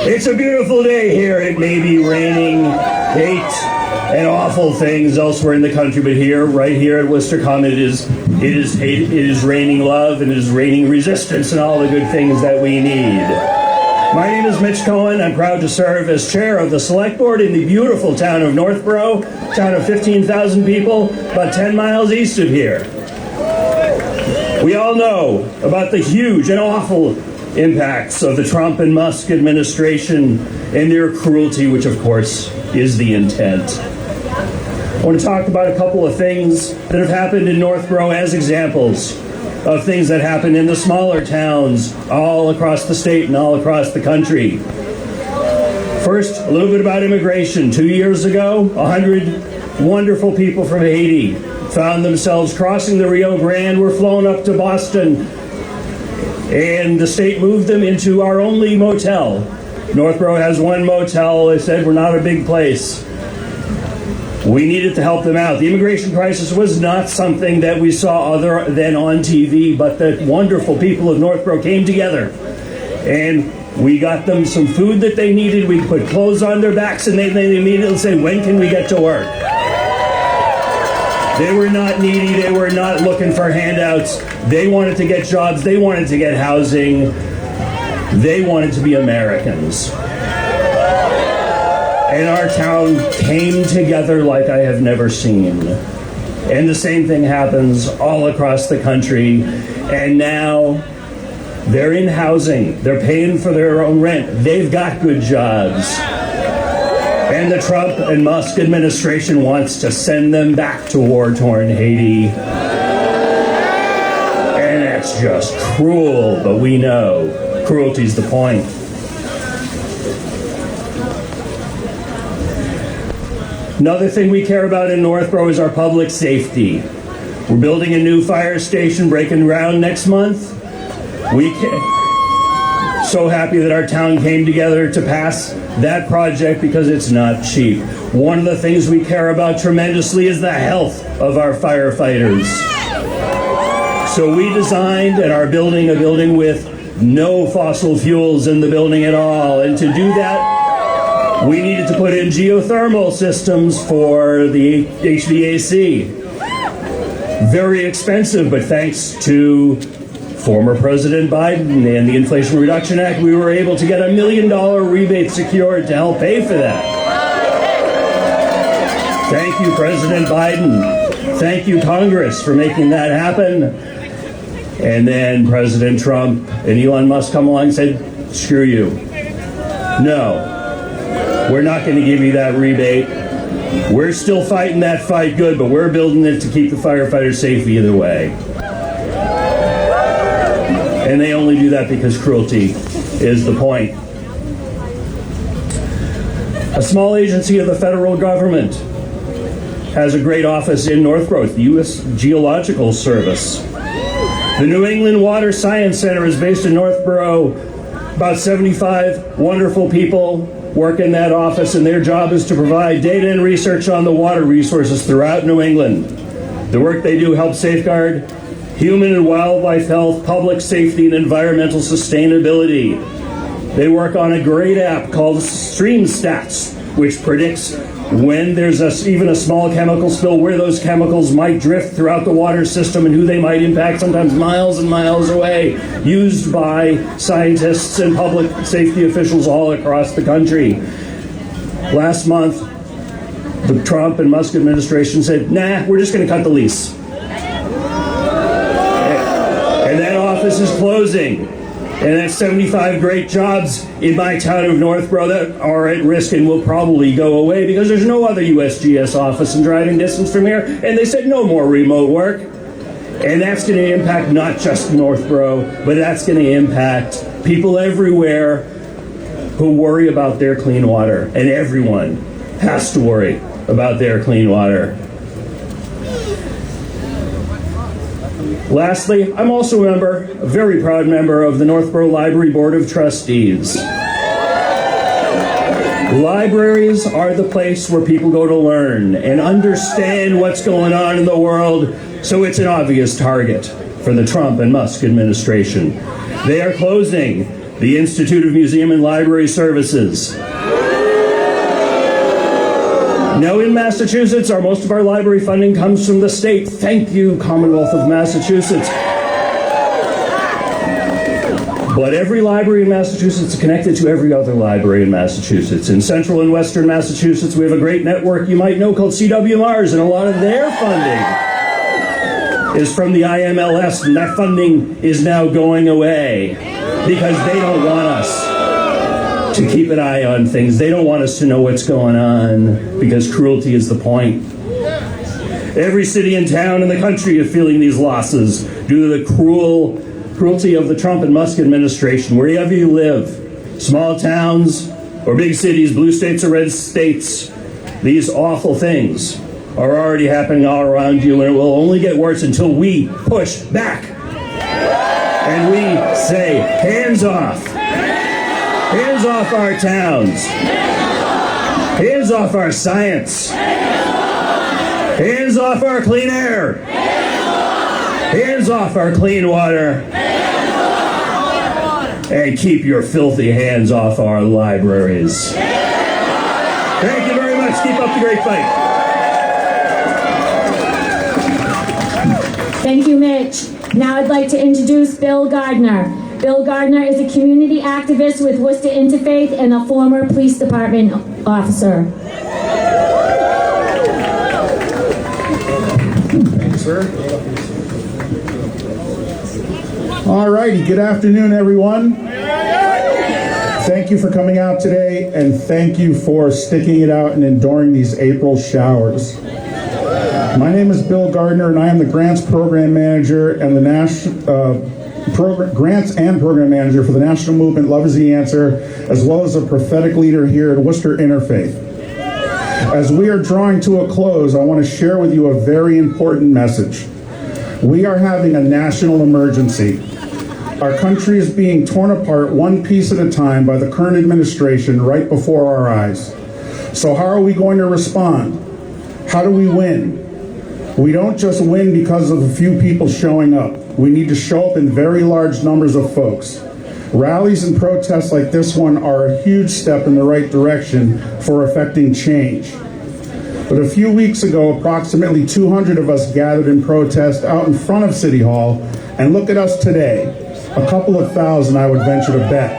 It's a beautiful day here. It may be raining, hate, and awful things elsewhere in the country, but here, right here at Worcester Common, it is hate, it is raining love, and it is raining resistance, and all the good things that we need. My name is Mitch Cohen. I'm proud to serve as chair of the select board in the beautiful town of Northborough, town of 15,000 people, about 10 miles east of here. We all know about the huge and awful impacts of the Trump and Musk administration and their cruelty, which of course is the intent. I want to talk about a couple of things that have happened in Northborough as examples of things that happen in the smaller towns all across the state and all across the country. First, a little bit about immigration. 2 years ago, 100 wonderful people from Haiti found themselves crossing the Rio Grande, were flown up to Boston, and the state moved them into our only motel. Northborough has one motel. They said, we're not a big place. We needed to help them out. The immigration crisis was not something that we saw other than on TV, but the wonderful people of Northborough came together, and we got them some food that they needed. We put clothes on their backs, and they immediately said, when can we get to work? They were not needy. They were not looking for handouts. They wanted to get jobs. They wanted to get housing. They wanted to be Americans. And our town came together like I have never seen. And the same thing happens all across the country. And now they're in housing. They're paying for their own rent. They've got good jobs. And the Trump and Musk administration wants to send them back to war-torn Haiti. And that's just cruel, but we know cruelty's the point. Another thing we care about in Northborough is our public safety. We're building a new fire station, breaking ground next month. So happy that our town came together to pass that project because it's not cheap. One of the things we care about tremendously is the health of our firefighters. So we designed and are building a building with no fossil fuels in the building at all. And to do that, we needed to put in geothermal systems for the HVAC. Very expensive, but thanks to former President Biden and the Inflation Reduction Act, we were able to get $1 million rebate secured to help pay for that. Thank you, President Biden. Thank you, Congress, for making that happen. And then President Trump and Elon Musk come along and said, screw you. No, we're not going to give you that rebate. We're still fighting that fight good, but we're building it to keep the firefighters safe either way. And they only do that because cruelty is the point. A small agency of the federal government has a great office in Northborough, the U.S. Geological Service. The New England Water Science Center is based in Northborough. About 75 wonderful people work in that office, and their job is to provide data and research on the water resources throughout New England. The work they do helps safeguard human and wildlife health, public safety, and environmental sustainability. They work on a great app called Stream Stats, which predicts when there's even a small chemical spill, where those chemicals might drift throughout the water system and who they might impact, sometimes miles and miles away, used by scientists and public safety officials all across the country. Last month, the Trump and Musk administration said, nah, we're just going to cut the lease. And that office is closing. And that's 75 great jobs in my town of Northborough that are at risk and will probably go away because there's no other USGS office in driving distance from here. And they said no more remote work. And that's going to impact not just Northborough, but that's going to impact people everywhere who worry about their clean water. And everyone has to worry about their clean water. Lastly, I'm also a very proud member of the Northborough Library Board of Trustees. Libraries are the place where people go to learn and understand what's going on in the world, so it's an obvious target for the Trump and Musk administration. They are closing the Institute of Museum and Library Services. Now in Massachusetts, most of our library funding comes from the state. Thank you, Commonwealth of Massachusetts. But every library in Massachusetts is connected to every other library in Massachusetts. In central and western Massachusetts, we have a great network you might know called CWMRs, and a lot of their funding is from the IMLS, and that funding is now going away because they don't want us to keep an eye on things. They don't want us to know what's going on because cruelty is the point. Every city and town in the country is feeling these losses due to the cruelty of the Trump and Musk administration. Wherever you live, small towns or big cities, blue states or red states, these awful things are already happening all around you, and it will only get worse until we push back. And we say, hands off. Hands off our towns. Hands off our science. Hands off our clean air. Hands off our clean water. And keep your filthy hands off our libraries. Thank you very much. Keep up the great fight. Thank you, Mitch. Now I'd like to introduce Bill Gardner. Bill Gardner is a community activist with Worcester Interfaith and a former police department officer. Thank you, sir. All righty, good afternoon, everyone. Thank you for coming out today, and thank you for sticking it out and enduring these April showers. My name is Bill Gardner, and I am the Grants Program Manager and the Grants and Program Manager for the National Movement Love is the Answer, as well as a prophetic leader here at Worcester Interfaith. As we are drawing to a close, I want to share with you a very important message. We are having a national emergency. Our country is being torn apart one piece at a time by the current administration right before our eyes. So how are we going to respond? How do we win? We don't just win because of a few people showing up. We need to show up in very large numbers of folks. Rallies and protests like this one are a huge step in the right direction for affecting change. But a few weeks ago, approximately 200 of us gathered in protest out in front of City Hall, and look at us today. A couple of thousand, I would venture to bet.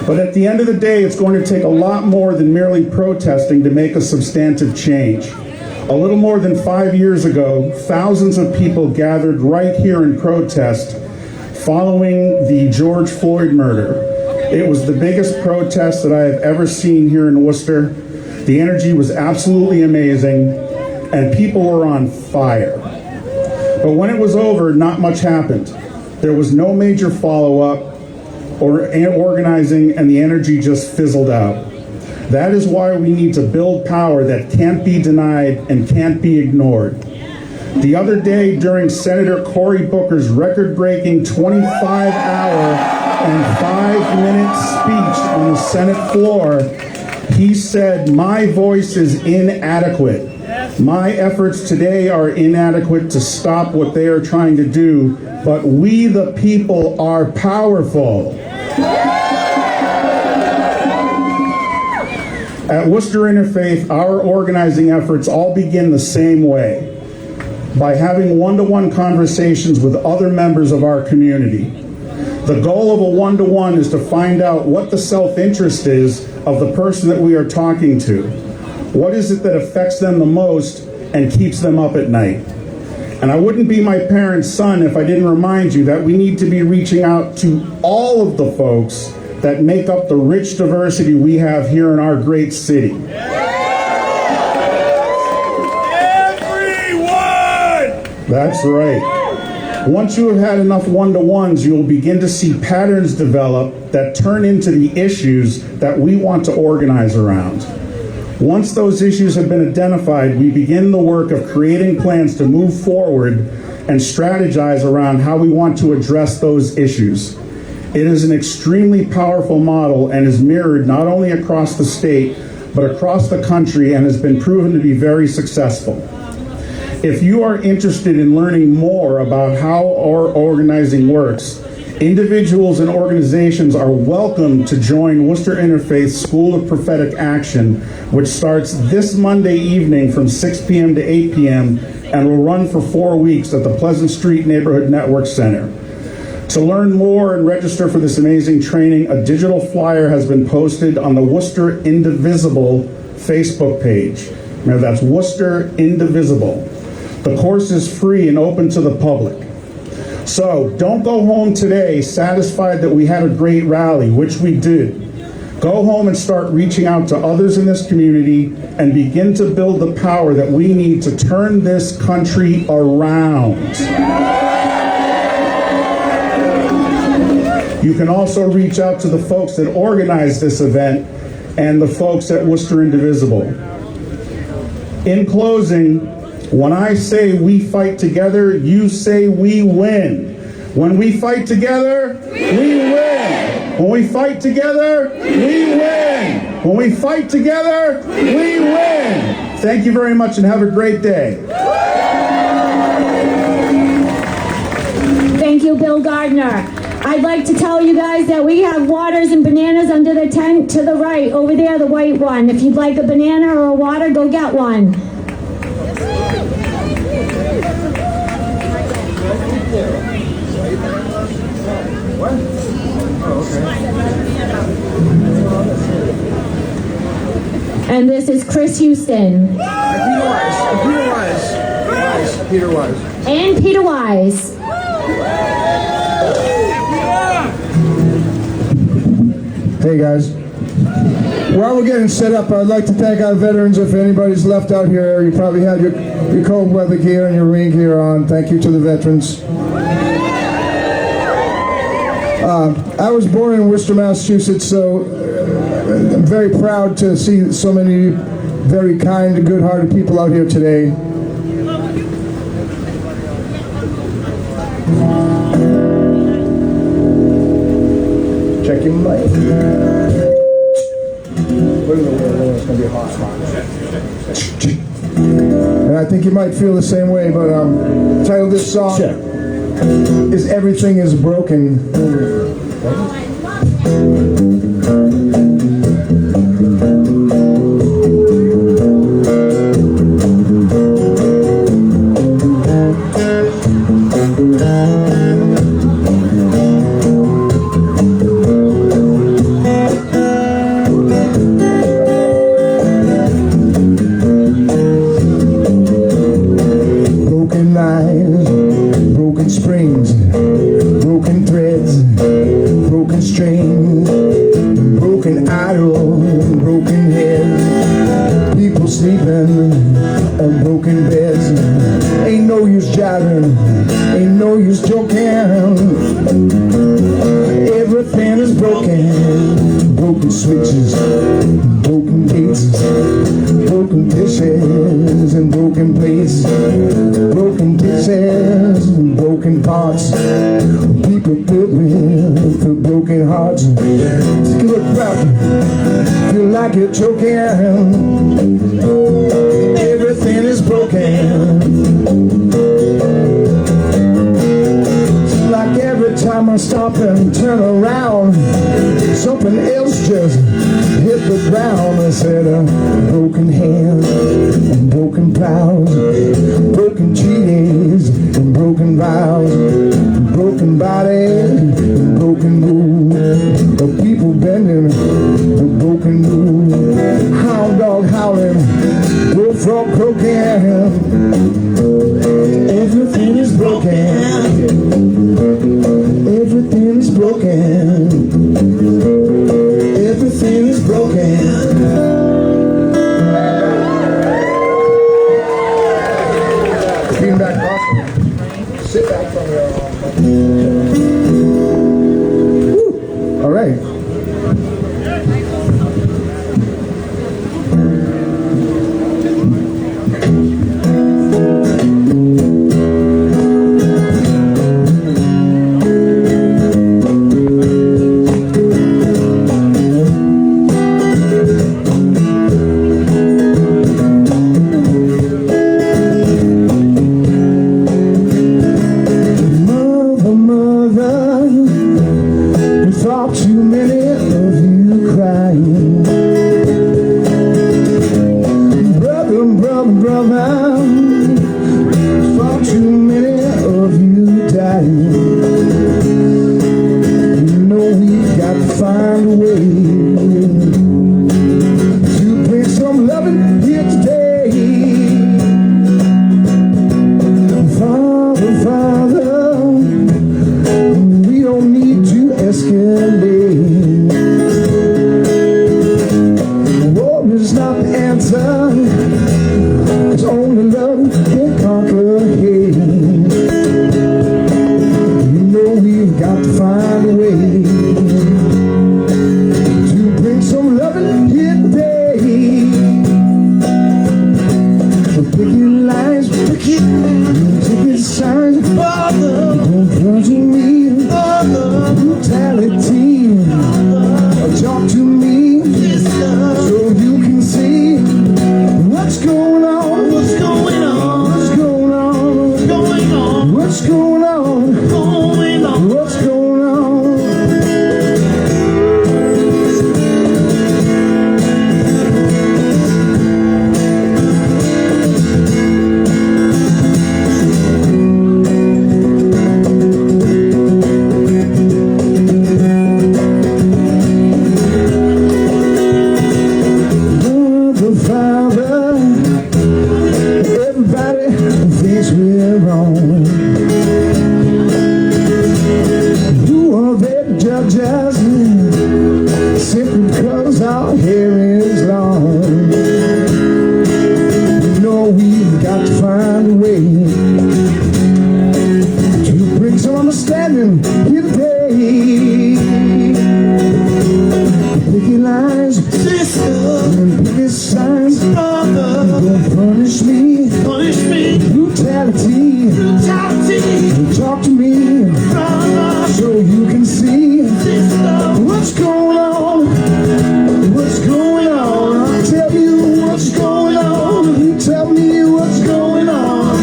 But at the end of the day, it's going to take a lot more than merely protesting to make a substantive change. A little more than 5 years ago, thousands of people gathered right here in protest following the George Floyd murder. It was the biggest protest that I have ever seen here in Worcester. The energy was absolutely amazing, and people were on fire. But when it was over, not much happened. There was no major follow-up or organizing, and the energy just fizzled out. That is why we need to build power that can't be denied and can't be ignored. The other day, during Senator Cory Booker's record-breaking 25-hour and 5-minute speech on the Senate floor, he said, "My voice is inadequate. My efforts today are inadequate to stop what they are trying to do, but we the people are powerful." At Worcester Interfaith, our organizing efforts all begin the same way, by having one-to-one conversations with other members of our community. The goal of a one-to-one is to find out what the self-interest is of the person that we are talking to. What is it that affects them the most and keeps them up at night? And I wouldn't be my parents' son if I didn't remind you that we need to be reaching out to all of the folks that make up the rich diversity we have here in our great city. Everyone! That's right. Once you have had enough one-to-ones, you'll begin to see patterns develop that turn into the issues that we want to organize around. Once those issues have been identified, we begin the work of creating plans to move forward and strategize around how we want to address those issues. It is an extremely powerful model and is mirrored not only across the state, but across the country, and has been proven to be very successful. If you are interested in learning more about how our organizing works, individuals and organizations are welcome to join Worcester Interfaith School of Prophetic Action, which starts this Monday evening from 6 p.m. to 8 p.m. and will run for 4 weeks at the Pleasant Street Neighborhood Network Center. To learn more and register for this amazing training, a digital flyer has been posted on the Worcester Indivisible Facebook page. Now that's Worcester Indivisible. The course is free and open to the public. So don't go home today satisfied that we had a great rally, which we did. Go home and start reaching out to others in this community and begin to build the power that we need to turn this country around. You can also reach out to the folks that organized this event and the folks at Worcester Indivisible. In closing, when I say we fight together, you say we win. When we fight together, we win. When we fight together, we win. When we fight together, we win. Thank you very much and have a great day. Thank you, Bill Gardner. I'd like to tell you guys that we have waters and bananas under the tent to the right, over there, the white one. If you'd like a banana or a water, go get one. And this is Chris Houston. Peter Wise. And Peter Wise. Hey guys. While we're getting set up, I'd like to thank our veterans. If anybody's left out here, you probably had your cold weather gear and your rain gear on. Thank you to the veterans. I was born in Worcester, Massachusetts, so I'm very proud to see so many very kind, good-hearted people out here today. Check your mic. It's going to be a hot spot. And I think you might feel the same way, but the title of this song is Everything is Broken. Broken lives, broken springs, broken threads, broken strings, broken idols, broken heads, people sleeping on broken beds. Ain't no use jiving, ain't no use joking. Everything is broken, broken switches, broken gates, broken dishes and broken plates, broken dishes and broken pots. People filled with broken hearts. Take a look back, feel like you're choking. Everything is broken. Like every time I stop and turn around, something else just hit the ground. I said broken hands and broken plows, broken trees and broken vows, broken bodies and broken moves, of people bending the broken moves, hound dog howling, bullfrog croaking. Everything is broken. Everything is broken. Everything is broken. Feedback awesome. Sit back from your all right. Mother, you thought too many Take signs, Father, confronting me, Father, brutality. Talk to me, so you can see what's going on, what's going on, what's going on, what's going on, what's going on, what's going on. Talk to me, so you can see what's going on, what's going on. I'll tell you what's going on. You tell me what's going on.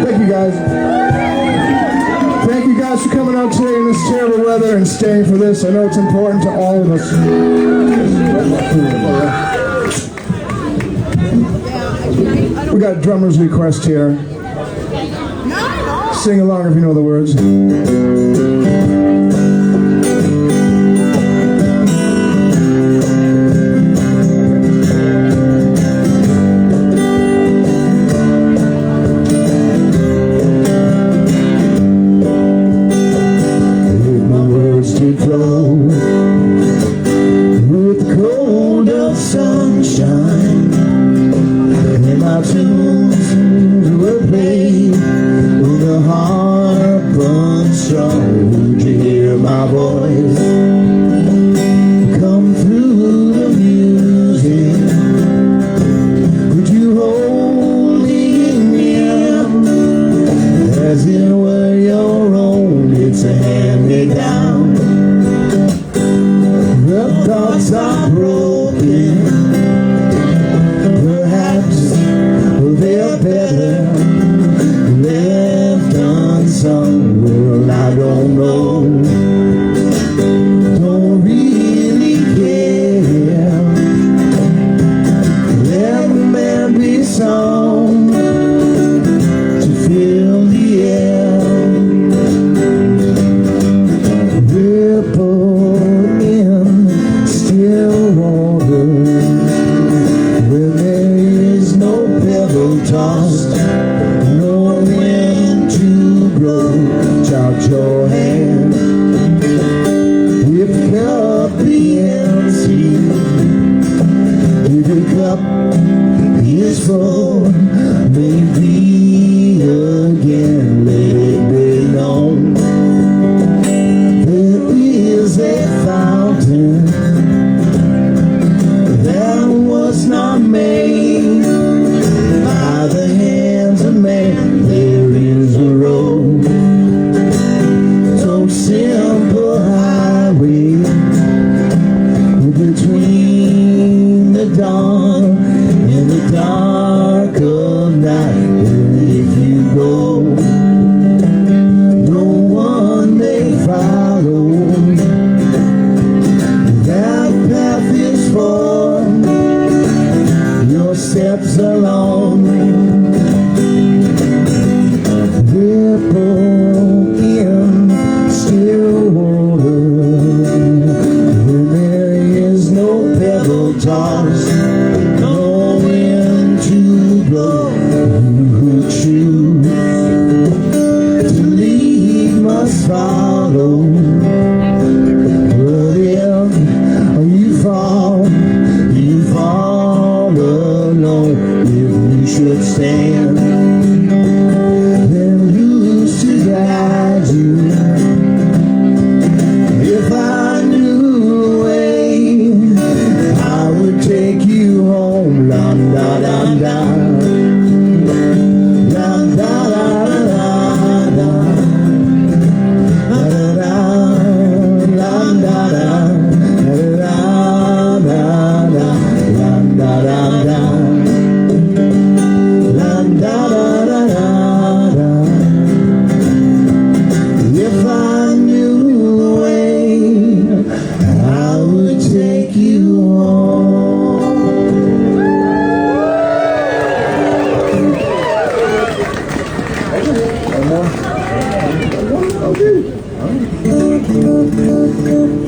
Thank you guys. Thank you guys for coming out today in this terrible weather and staying for this. I know it's important to all of us. We got a drummer's request here. Sing along if you know the words.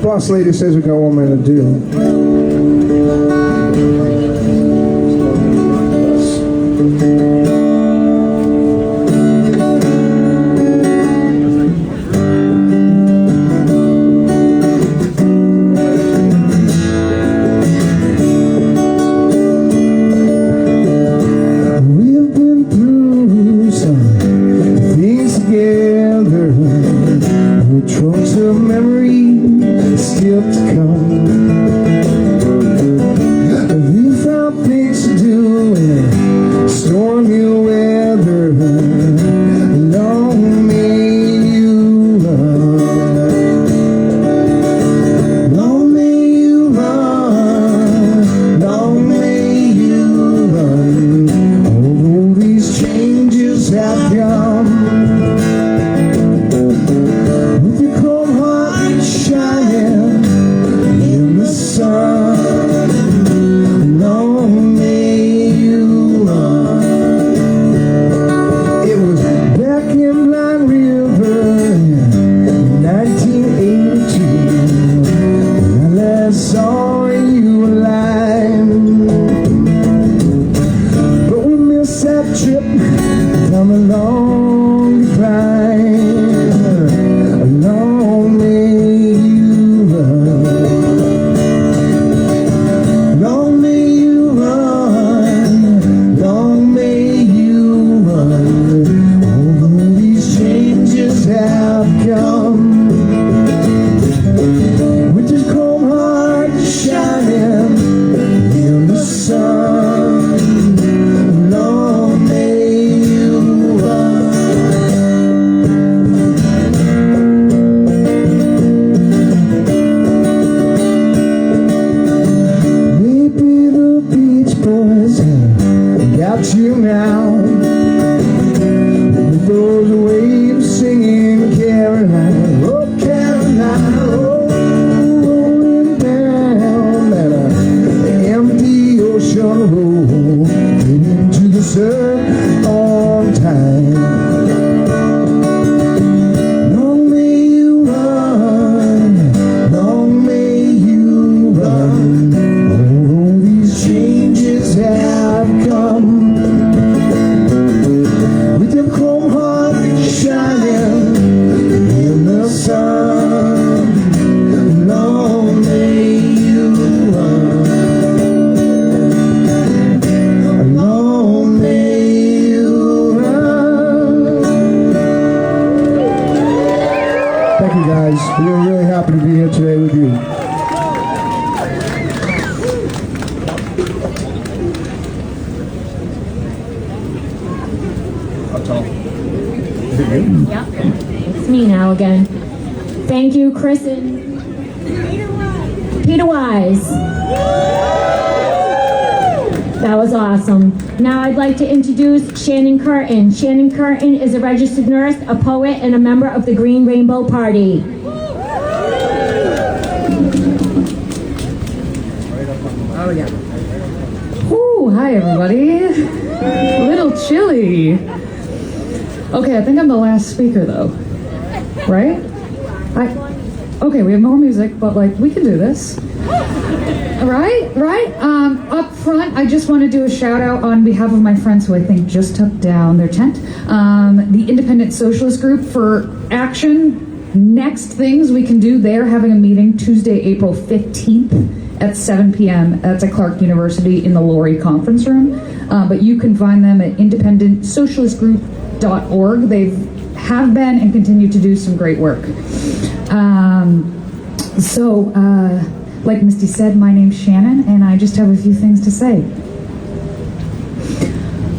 Boss lady says we got 1 minute to We've been through some things together, with trunks of memories still to come. We found things to do in stormy weather. Long may you run. Long may you run. Long may you run. Although these changes have come. With your cold heart shining in the sun, long may you run. It was back in Blind River in 1982 when I last saw you alive. But we missed that trip down the long divide. Long may you run. Long may you run. Long may you run. Although these changes have come. With your cold heart shining in the sun, long may you run. Maybe the Beach Boys have got you now, with those waves singing Carolina, oh Carolina, oh, rolling down that empty ocean road, into the sun on time. Long may you run, long may you run. All these changes have come. With your cold heart shining in the sun, long may you run. Long may you run. Thank you guys. We're really happy to be here today with you. Yep. It's me now again. Thank you, Chris and Peter Wise. That was awesome. Now I'd like to introduce Shannon Curtin. Shannon Curtin is a registered nurse, a poet, and a member of the Green Rainbow Party. Oh, yeah. Ooh, hi, everybody. A little chilly. Okay, I think I'm the last speaker, though. Right? Okay, we have more music, but, like, we can do this. Right? Up front, I just want to do a shout out on behalf of my friends who I think just took down their tent. The Independent Socialist Group for Action. Next things we can do, they're having a meeting Tuesday, April 15th at 7 p.m. That's at Clark University in the Laurie Conference Room. But you can find them at independentsocialistgroup.org. They have been and continue to do some great work. Like Misty said, my name's Shannon, and I just have a few things to say.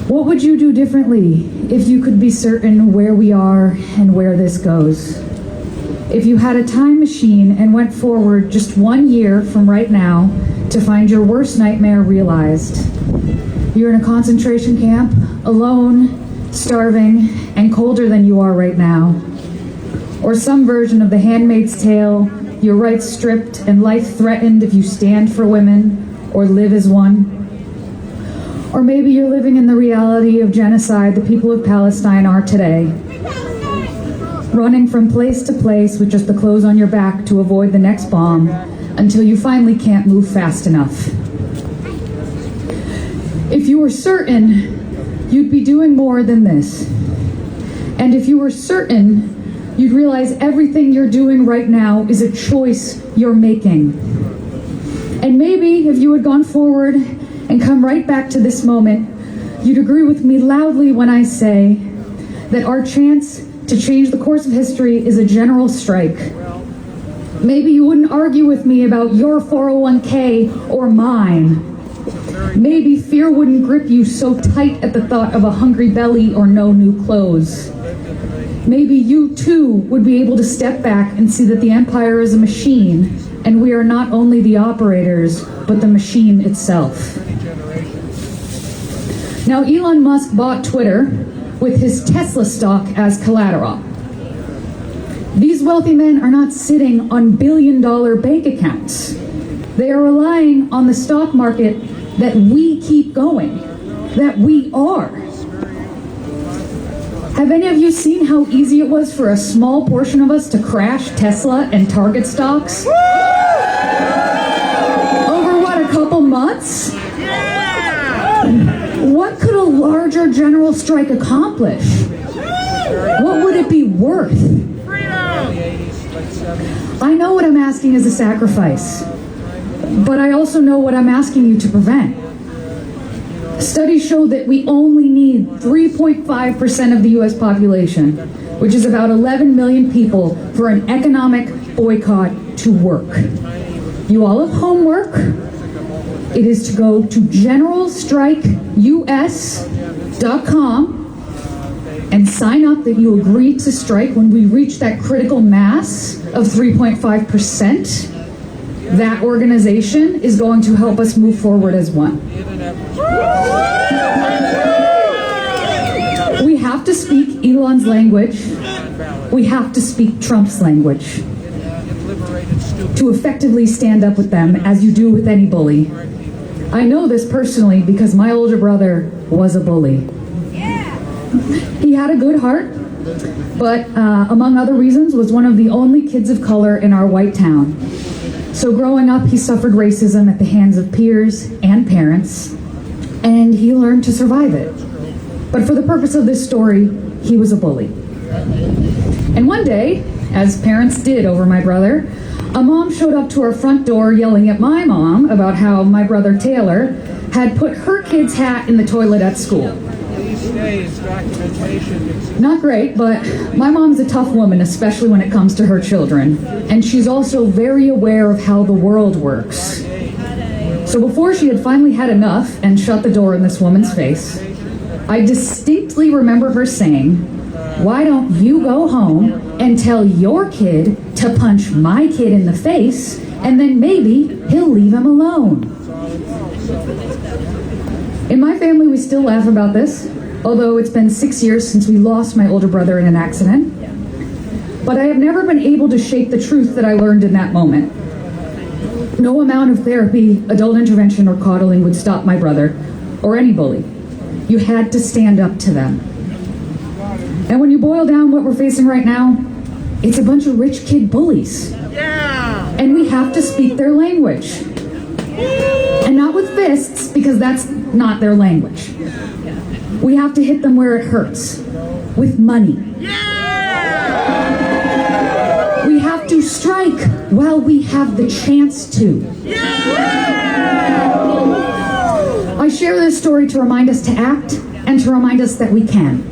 What would you do differently if you could be certain where we are and where this goes? If you had a time machine and went forward just 1 year from right now to find your worst nightmare realized. You're in a concentration camp, alone, starving, and colder than you are right now. Or some version of The Handmaid's Tale, your rights stripped and life threatened if you stand for women or live as one. Or maybe you're living in the reality of genocide the people of Palestine are today. running from place to place with just the clothes on your back to avoid the next bomb until you finally can't move fast enough. If you were certain, you'd be doing more than this. And if you were certain, you'd realize everything you're doing right now is a choice you're making. And maybe if you had gone forward and come right back to this moment, you'd agree with me loudly when I say that our chance to change the course of history is a general strike. Maybe you wouldn't argue with me about your 401k or mine. Maybe fear wouldn't grip you so tight at the thought of a hungry belly or no new clothes. Maybe you too would be able to step back and see that the empire is a machine, and we are not only the operators, but the machine itself. Now, Elon Musk bought Twitter with his Tesla stock as collateral. These wealthy men are not sitting on billion-dollar bank accounts. They are relying on the stock market that we keep going, that we are. Have any of you seen how easy it was for a small portion of us to crash Tesla and Target stocks? Over what, a couple months? What could a larger general strike accomplish? What would it be worth? I know what I'm asking is a sacrifice, but I also know what I'm asking you to prevent. Studies show that we only need 3.5% of the US population, which is about 11 million people, for an economic boycott to work. You all have homework. It is to go to generalstrikeus.com and sign up that you agree to strike when we reach that critical mass of 3.5%. That organization is going to help us move forward as one. We have to speak Elon's language. We have to speak Trump's language to effectively stand up with them, as you do with any bully. I know this personally because my older brother was a bully. He had a good heart, but among other reasons was one of the only kids of color in our white town. So growing up, he suffered racism at the hands of peers and parents, and he learned to survive it. But for the purpose of this story, he was a bully. And one day, as parents did over my brother, a mom showed up to our front door yelling at my mom about how my brother Taylor had put her kid's hat in the toilet at school. Not great, but my mom's a tough woman, especially when it comes to her children. And she's also very aware of how the world works. So before she had finally had enough and shut the door in this woman's face, I distinctly remember her saying, "Why don't you go home and tell your kid to punch my kid in the face, and then maybe he'll leave him alone." In my family, we still laugh about this, although it's been 6 years since we lost my older brother in an accident. But I have never been able to shake the truth that I learned in that moment. No amount of therapy, adult intervention, or coddling would stop my brother, or any bully. You had to stand up to them. And when you boil down what we're facing right now, it's a bunch of rich kid bullies. And we have to speak their language. And not with fists, because that's not their language. We have to hit them where it hurts, with money. We have to strike while we have the chance to. I share this story to remind us to act and to remind us that we can.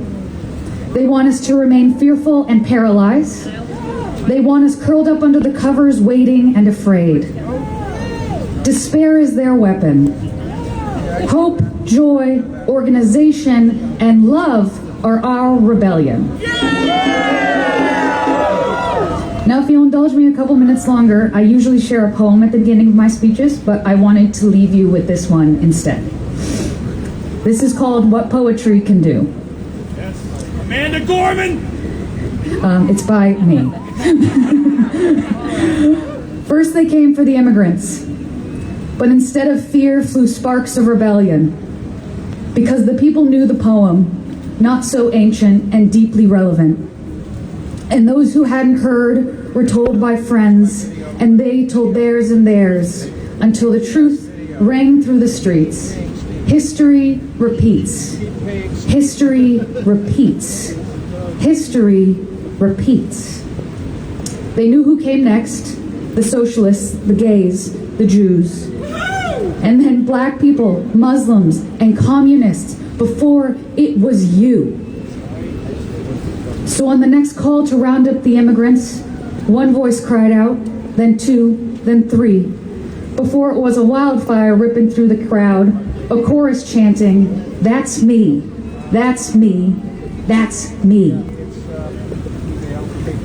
They want us to remain fearful and paralyzed. They want us curled up under the covers, waiting and afraid. Despair is their weapon. Hope, joy, organization, and love are our rebellion. Now, if you'll indulge me a couple minutes longer, I usually share a poem at the beginning of my speeches, but I wanted to leave you with this one instead. This is called What Poetry Can Do. Amanda Gorman! It's by me. First they came for the immigrants, but instead of fear flew sparks of rebellion, because the people knew the poem, not so ancient and deeply relevant. And those who hadn't heard were told by friends, and they told theirs and theirs, until the truth rang through the streets. History repeats. History repeats. History repeats. They knew who came next: the socialists, the gays, the Jews. And then black people, Muslims, and communists, before it was you. So on the next call to round up the immigrants, one voice cried out, then two, then three. Before it was a wildfire ripping through the crowd, a chorus chanting, "That's me, that's me, that's me."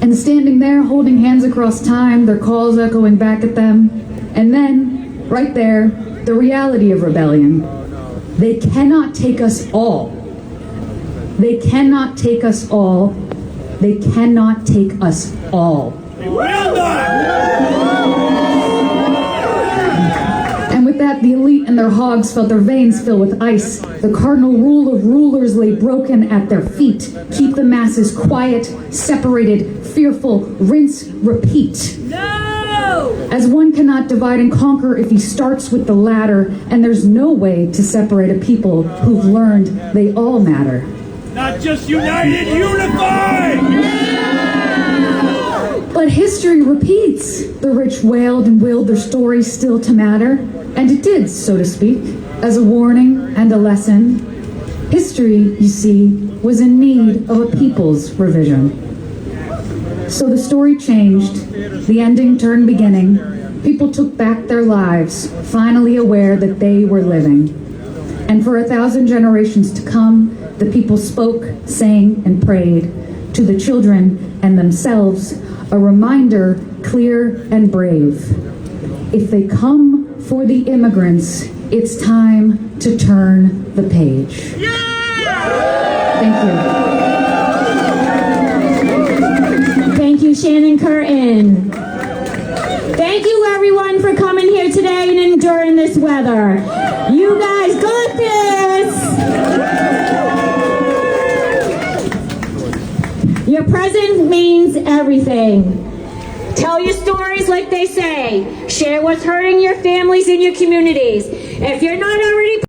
And standing there holding hands across time, their calls echoing back at them. And then, right there, the reality of rebellion. They cannot take us all. They cannot take us all. They cannot take us all. And with that, the elite and their hogs felt their veins fill with ice. The cardinal rule of rulers lay broken at their feet. Keep the masses quiet, separated, fearful, rinse, repeat. As one cannot divide and conquer if he starts with the latter, and there's no way to separate a people who've learned they all matter. Not just united, unified! But history repeats. The rich wailed and willed their stories still to matter, and it did, so to speak, as a warning and a lesson. History, you see, was in need of a people's revision. So the story changed, the ending turned beginning. People took back their lives, finally aware that they were living. And for 1,000 generations to come, the people spoke, sang, and prayed to the children and themselves, a reminder clear and brave. If they come for the immigrants, it's time to turn the page. Thank you. Thank you, Shannon Curtin. Thank you, everyone, for coming here today and enduring this weather. You guys got this. Your presence means everything. Tell your stories like they say. Share what's hurting your families and your communities. If you're not already